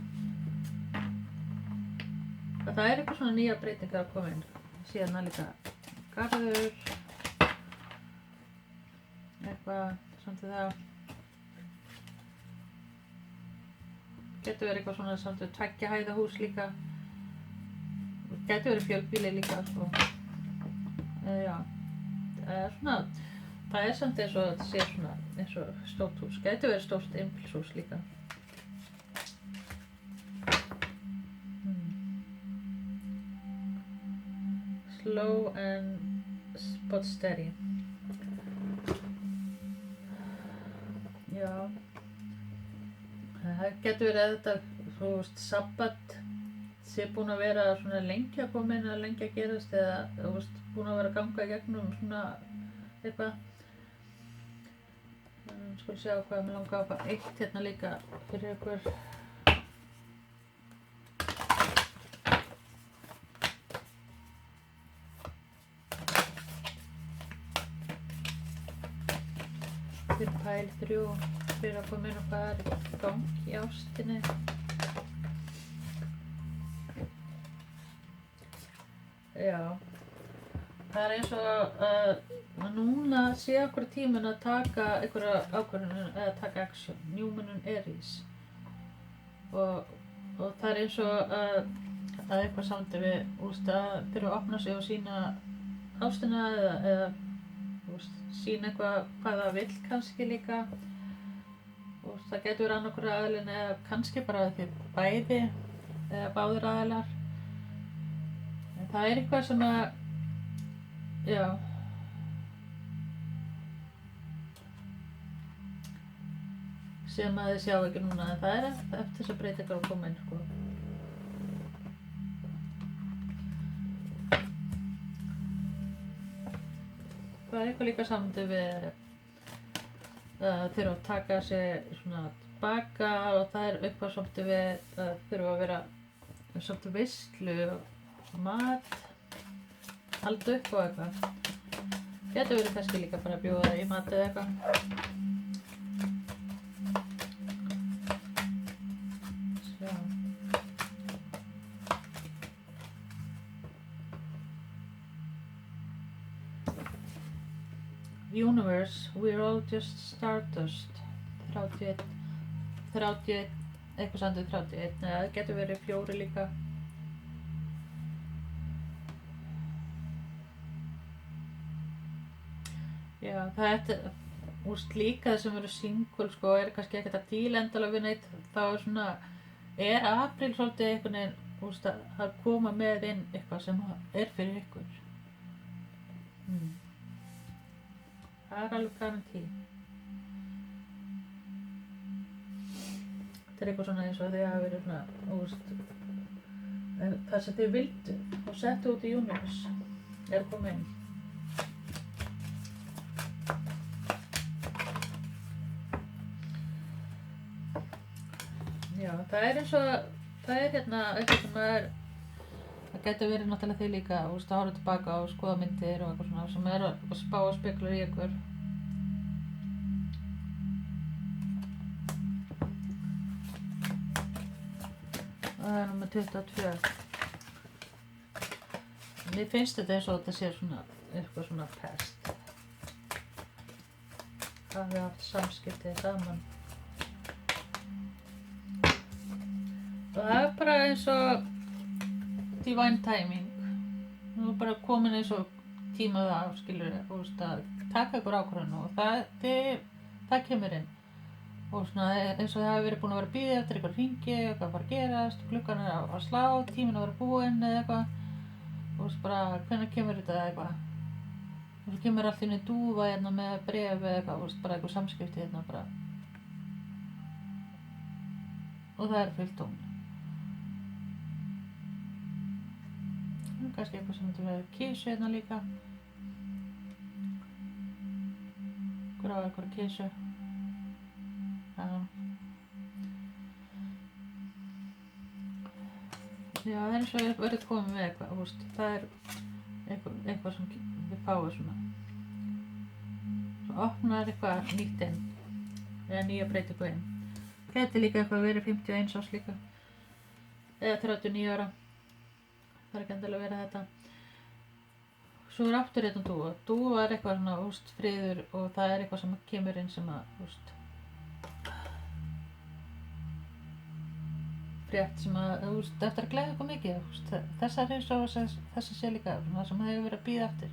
Speaker 1: Það eitthvað svona nýja breytingar að koma inn. Síðan líka garður, eitthvað samt við það. Getur verið eitthvað svona samt við 2 hæða hús líka. Getur verið fjölbýli líka, já, svona, það samt eins og þetta sé svona eins og stórt hús. Getur verið stórt einbýlishús líka. Slow and but steady. Já, það getur verið að þetta, sabbat sé búin að vera svona lengi að koma inn eða lengi að gerast eða búin að vera að ganga í gegnum svona eitthvað. Skulum sjá hvað mig langar að fá eitt hérna líka fyrir ykkur. Pæl 3 fyrir að koma inn og hvað í gang í ástinni. Já, það eins og að núna sé okkur tíminn að taka einhverja ákvörðun eða taka action, Númenor Eris og það eins og að eitthvað samdi við að byrja að opna sig og sýna ástina eða sýna eitthvað hvað það vill kannski líka og það getur verið annarkur aðilinn eða kannski bara þið bæði eða báðir aðilar en það eitthvað sem að já sem að þið sjá ekki núna en það eftir þess að breytingar að koma inn sko. Það eitthvað líka samdi við þurfa að taka sig svona tilbaka og það eitthvað samdi við þurfa að vera svolítið veislu mat halda upp og eitthvað getur verið kannski líka bara að bjóða í mat eða eitthvað svo Universe, we're all just stardust 31 eitthvað sandið 31 eða það getur verið 4 líka já, það líka það sem verður single sko kannski ekkert að díla endalega við neitt þá svona apríl svolítið einhvern veginn að koma með inn eitthvað sem fyrir ykkur það alveg garantí þetta eitthvað svona eins og þið hafa verið svona það sem þið vildu og settu út í Universe komið inn já, það eins og það eitthvað sem það getur verið náttúrulega þið líka að horfa tilbaka og skoða myndir og eitthvað svona sem að spá og spekla í ykkur og það númer 22 mér finnst þetta eins og þetta sé svona eitthvað svona pest hafið haft samskipti saman og það bara eins og divine timing nú bara komin eins og tíma það skilur að taka ykkur ákvörðun og það kemur inn og svona eins og það hafi verið búin að vera að bíða eftir eitthvað hringi eitthvað bara að gerast klukkan að slá, tíminn að vera búinn eða eitthvað og bara hvenær kemur þetta eitthvað og svo kemur allt inn í dúfa með bréf eða eitthvað bara eitthvað samskipti bara og það fullt tóm kannski eitthvað sem þetta verður kísu líka gráða eitthvað kísu já, það eins og verður komið með eitthvað það eitthvað sem við fáum svona svo opnar eitthvað nýtt inn eða nýja breytingu inn gæti líka eitthvað verið 51 árs líka eða 39 ára það ekki endilega verið þetta svo aftur dúa eitthvað svona friður og það eitthvað sem kemur inn sem að frétt sem að eftir að gleða eitthvað mikið þessar eins og þessar sé líka það sem það hefur verið að bíða eftir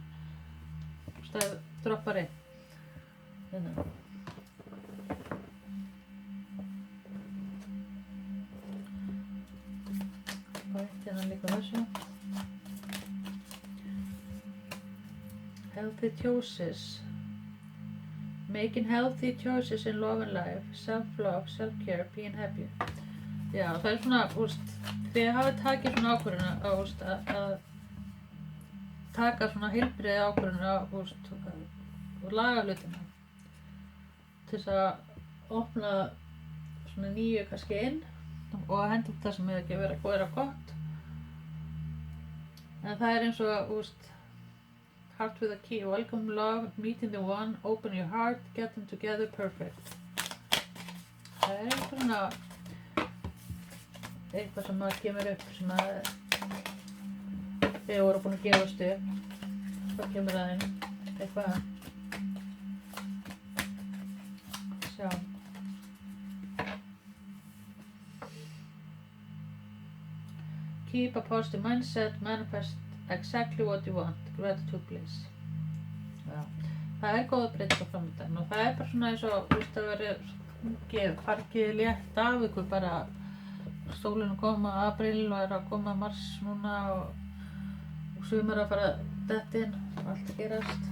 Speaker 1: það droppar inn og eitt líka þessu healthy choices making healthy choices in love and life self-love, self-care, being happy já, það svona þið hafið takið svona ákvörðun að taka svona heilbrigði ákvörðun og laga hlutina til þess að opna svona nýju kannski inn og að henda upp það sem hefur ekki verið að vera gott en það eins og heart with a key, welcome love, meeting the one, open your heart, get them together, perfect það eitthvað svona eitthvað sem kemur upp sem að þið voru búin að gefast upp Hvað kemur það inn? Eitthvað. Sjá. Keep a positive mindset, manifest exactly what you want, gratitude bliss. Já. Það góða breytingar framöndan og það bara svona eins og, þú veist, að vera fargið létt af ykkur bara sólin að koma apríl og að koma mars núna og sumar að fara dett inn og allt að gerast.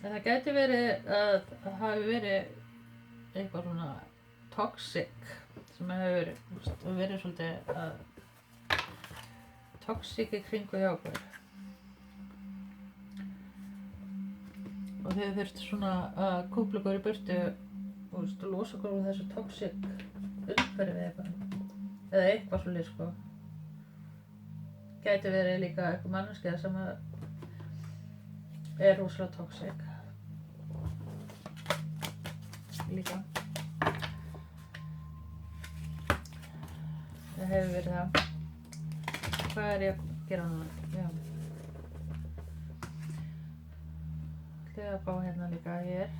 Speaker 1: En það gæti verið að það hafi verið eitthvað svona toxic sem hefur verið svolítið toxic í kringu hjá okkur. Og þið þurftu svona að kúpla okkur í burtu og losa okkur úr þessu toxic umhverfi eða eitthvað svolítið sko. Gæti verið líka eitthvað manneskja sem er rosalega toxic. Líka. Það hefur verið það. Hvað er ég að gera núna? Já. Ætla ég að fá hérna líka hér.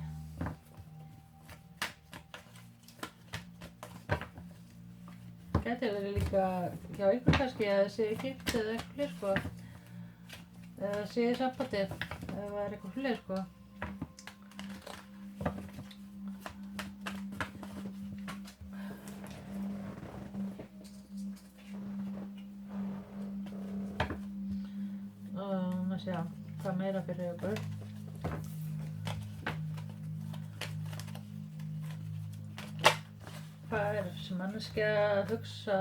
Speaker 1: Gæti verið líka hjá ykkur kannski að það sé gift eða eitthvað sko. Eða sé í sambandi eða það er eitthvað fleiri sko. Sjá, hvað meira fyrir ykkur. Hvað er sem manneskja að hugsa?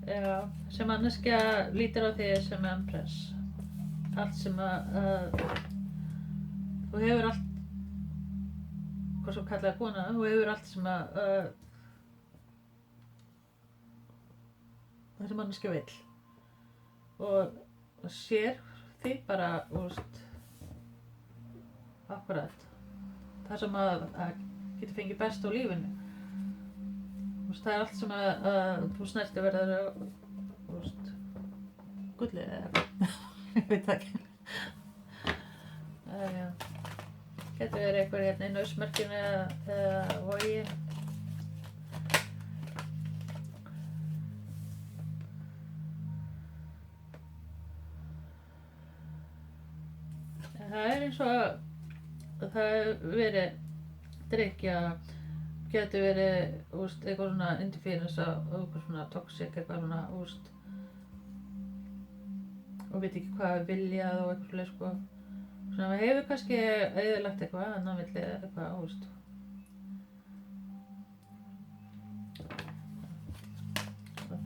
Speaker 1: Já, sem manneskja lítur á því sem empress. Allt sem þú hefur allt, hvað svo kallaði kona, þú hefur allt sem þessi manneskja vill og sér því bara, akkurat það sem að getur fengið best á lífinu. Það er allt sem þú snerti verður gullið eða eitthvað, ég veit það ekki. Getur verið eitthvað hérna í nausmerkinu eða vogi. Það er eins og að það hefur verið drykkja, getur verið eitthvað svona interference og eitthvað svona toxic, eitthvað svona og veit ekki hvað viljað og eitthvað svoleiðis sko. Svona hefur kannski eyðilagt eitthvað annan milli eitthvað og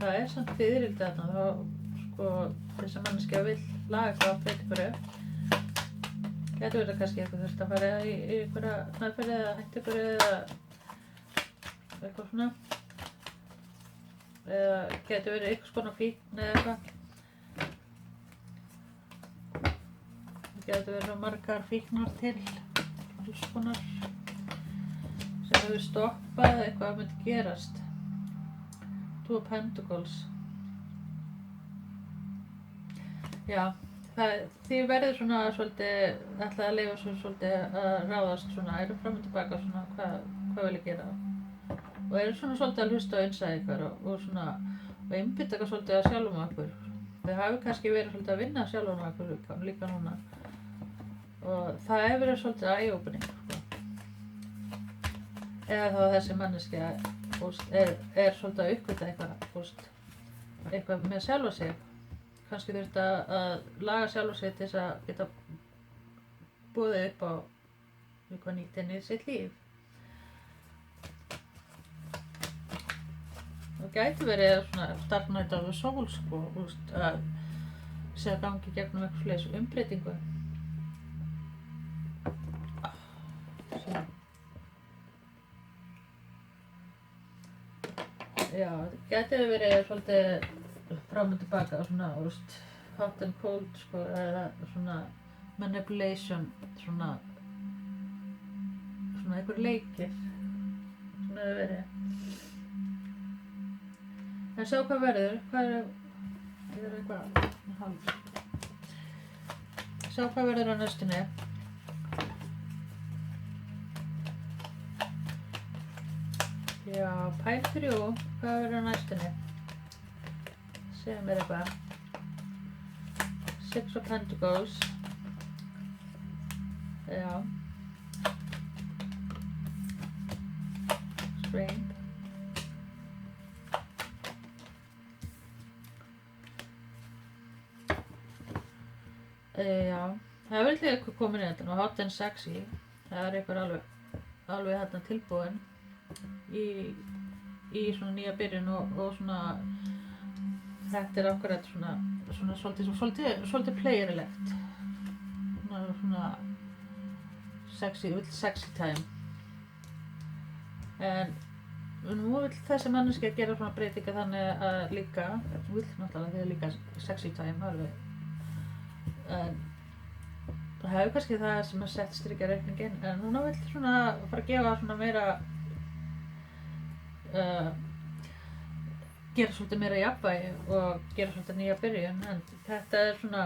Speaker 1: það er samt fiðrildi þarna þá sko þess að manneskja vill laga eitthvað að breyta ykkur. Gæti verið kannski eitthvað þurft að fara í einhverja meðferð eða hætta ykkur eða eitthvað svona. Eða gæti verið einhvers konar fíkn eða eitthvað. Það gæti verið margar fíknar til, alls konar, sem hefur stoppað eitthvað myndi gerast. Two of Pentacles. Já. Þið verður svona svolítið, ætlaði að leyfa svo svolítið að ráðast svona, eru fram og tilbaka svona, hvað vil ég gera? Og eru svona svolítið að hlusta á innsæði ykkar og svona, og einbytta eitthvað svolítið að sjálfum okkur. Þið hafi kannski verið svolítið að vinna sjálfum okkur líka núna. Og það hefur verið svolítið eye-opening, sko. Eða þá þessi manneskja, er svolítið að uppgöta eitthvað með sjálfa sig. Kannski þurft að laga sjálfa sig til þess að geta boðið upp á eitthvað nýtt inn í sitt líf. Það gæti verið svona Dark Night of the Soul sko, að sé að gangi gegnum eitthvað svoleiðis umbreytingu. Já, það gæti verið svolítið fram og tilbaka og svona, hot and cold sko, eða svona manipulation, svona einhver leikir, svona hefur verið. að sjá hvað verður, hvað er eitthvað hálf. Sjá hvað verður á næstunni. Já, pæl 3, hvað verður á næstunni? Segðu mér eitthvað. 6 of Pentacles. Já. Spring. Já, það er vel eitthvað komin í þetta og hot and sexy. Það er eitthvað alveg hérna tilbúin í svona nýja byrjun og svona þetta er akkurat svona svolítið playerilegt. Svona sexy time. En nú vill þessi manneskja gera svona breytinga þannig að líka, vill náttúrulega því að líka sexy time alveg. En það hefur kannski það sem að sett strikja reikningin, en núna vill svona fara að gefa svona meira gera svolítið meira jafnvægi og gera svolítið nýja byrjun, en þetta er svona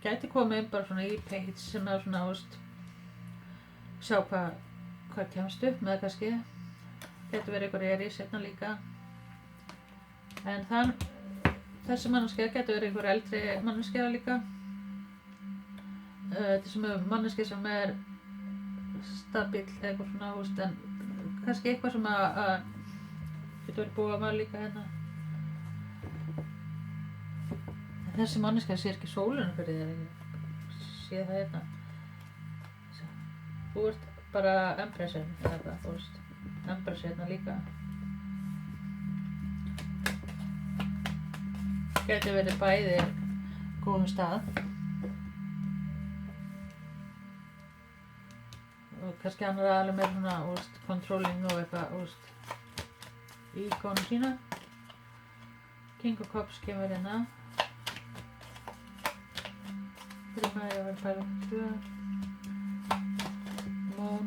Speaker 1: gæti komið inn bara svona í page sem er svona, sjá hvað kemst upp með kannski. Getur verið einhver í seinna líka. En þessi manneskja getur verið einhver eldri manneskja líka. Þetta sem er manneskja sem er stabíll eitthvað svona, en kannski eitthvað sem að getur verið búið að maður líka hérna. En þessi manneskja sér ekki sólina fyrir þér, sé það hérna. Þú ert bara empressin eða eitthvað, empressi hérna líka. Gæti verið bæði góðum stað. Og kannski hann er alveg meira svona, controlling og eitthvað, í konum sína. King of Cups kemur hérna. Fyrir mig að vera pæla 2. Moon.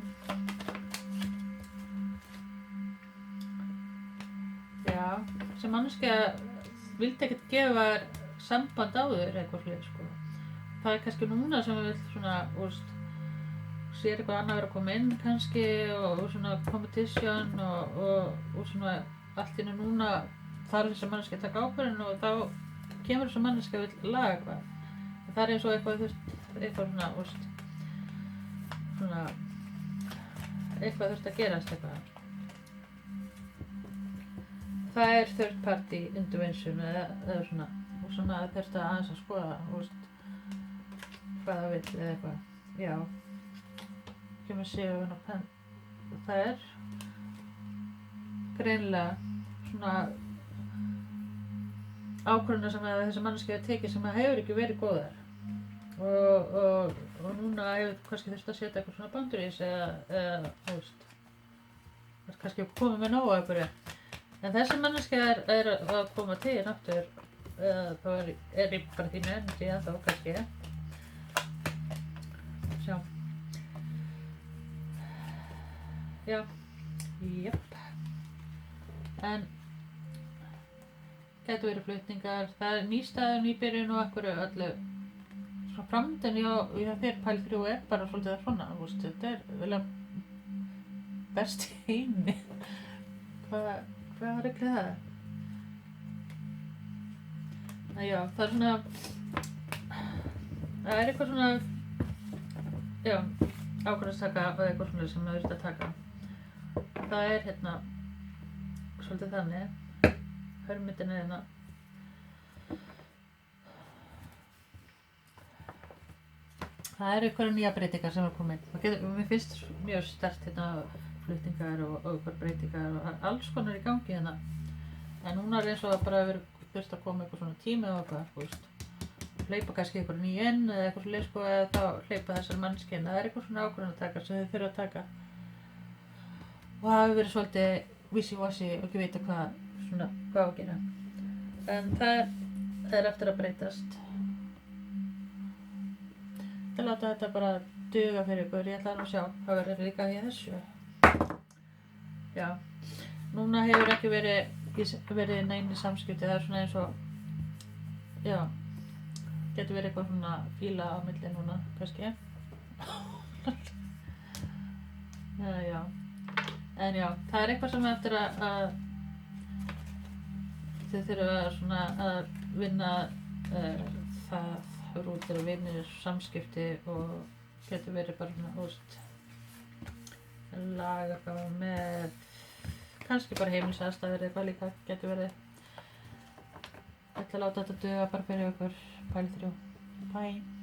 Speaker 1: Já, sem manneskja vildi ekkert gefa þér samband á þér eitthvað slið, sko. Það er kannski núna sem við vill svona, sér eitthvað annað vera að koma inn kannski og svona competition og svona allt innu núna þarf þessi manneskja að taka ákvörðun og þá kemur þessi manneskja að vill laga eitthvað. Það er eins og eitthvað svona eitthvað þurft að gerast eitthvað. Það er third party intervention eða svona og svona þurft að aðeins að skoða hvað það vill eða eitthvað. Já. Kemur séu það er greinilega svona ákvörðunar sem þessi manneskja hefur tekið sem hefur ekki verið góðar og núna hefur kannski þurft að setja eitthvað svona boundaries eða kannski komið með nóg af einhverju. En þessi manneskja er að koma til aftur þá er ég bara þínu energy ennþá kannski. Sjá. Já, jöp. En gætu verið flutningar, það er nýstaður, nýbyrjun og einhverju öllu. Svona framöndan hjá þér pæl 3 er bara svolítið svona, þetta er vel að best í heimi. Hvað var ekki það? Já, það er svona, það er eitthvað svona, já, ákvörðunartaka og eitthvað svona sem maður þurft að taka. Það er hérna svolítið þannig, hörmyndin er hérna. Það er einhverja nýja breytingar sem er komin. Mér finnst mjög sterkt hérna flutningar og einhverja breytingar og alls konar í gangi hérna. En núna er eins og bara þurft að koma eitthvað svona tími og eitthvað, hleypa kannski einhverja nýja inn eða eitthvað svoleiðis eða þá hleypa þessar manneskja inn. Það er eitthvað svona ákvörðunartaka sem þau þurfa að taka. Og hafi verið svolítið wishy-washy og ekki vita hvað að gera. En það er eftir að breytast. Ég láta þetta bara duga fyrir ykkur, ég ætla að sjá hvað verður líka í þessu. Já, núna hefur ekki verið ekki verið í neinu samskipti, það svona eins og, já, getur verið eitthvað svona fíla á milli núna, kannski. Já, en já, það eitthvað sem eftir að þið þurfa svona að vinna það rútir og vinir samskipti og getur verið bara svona, laga bara með kannski bara heimilisaðstæður eitthvað líka getur verið. Ég ætla að láta þetta duga bara fyrir ykkur. Pæli 3. Bye.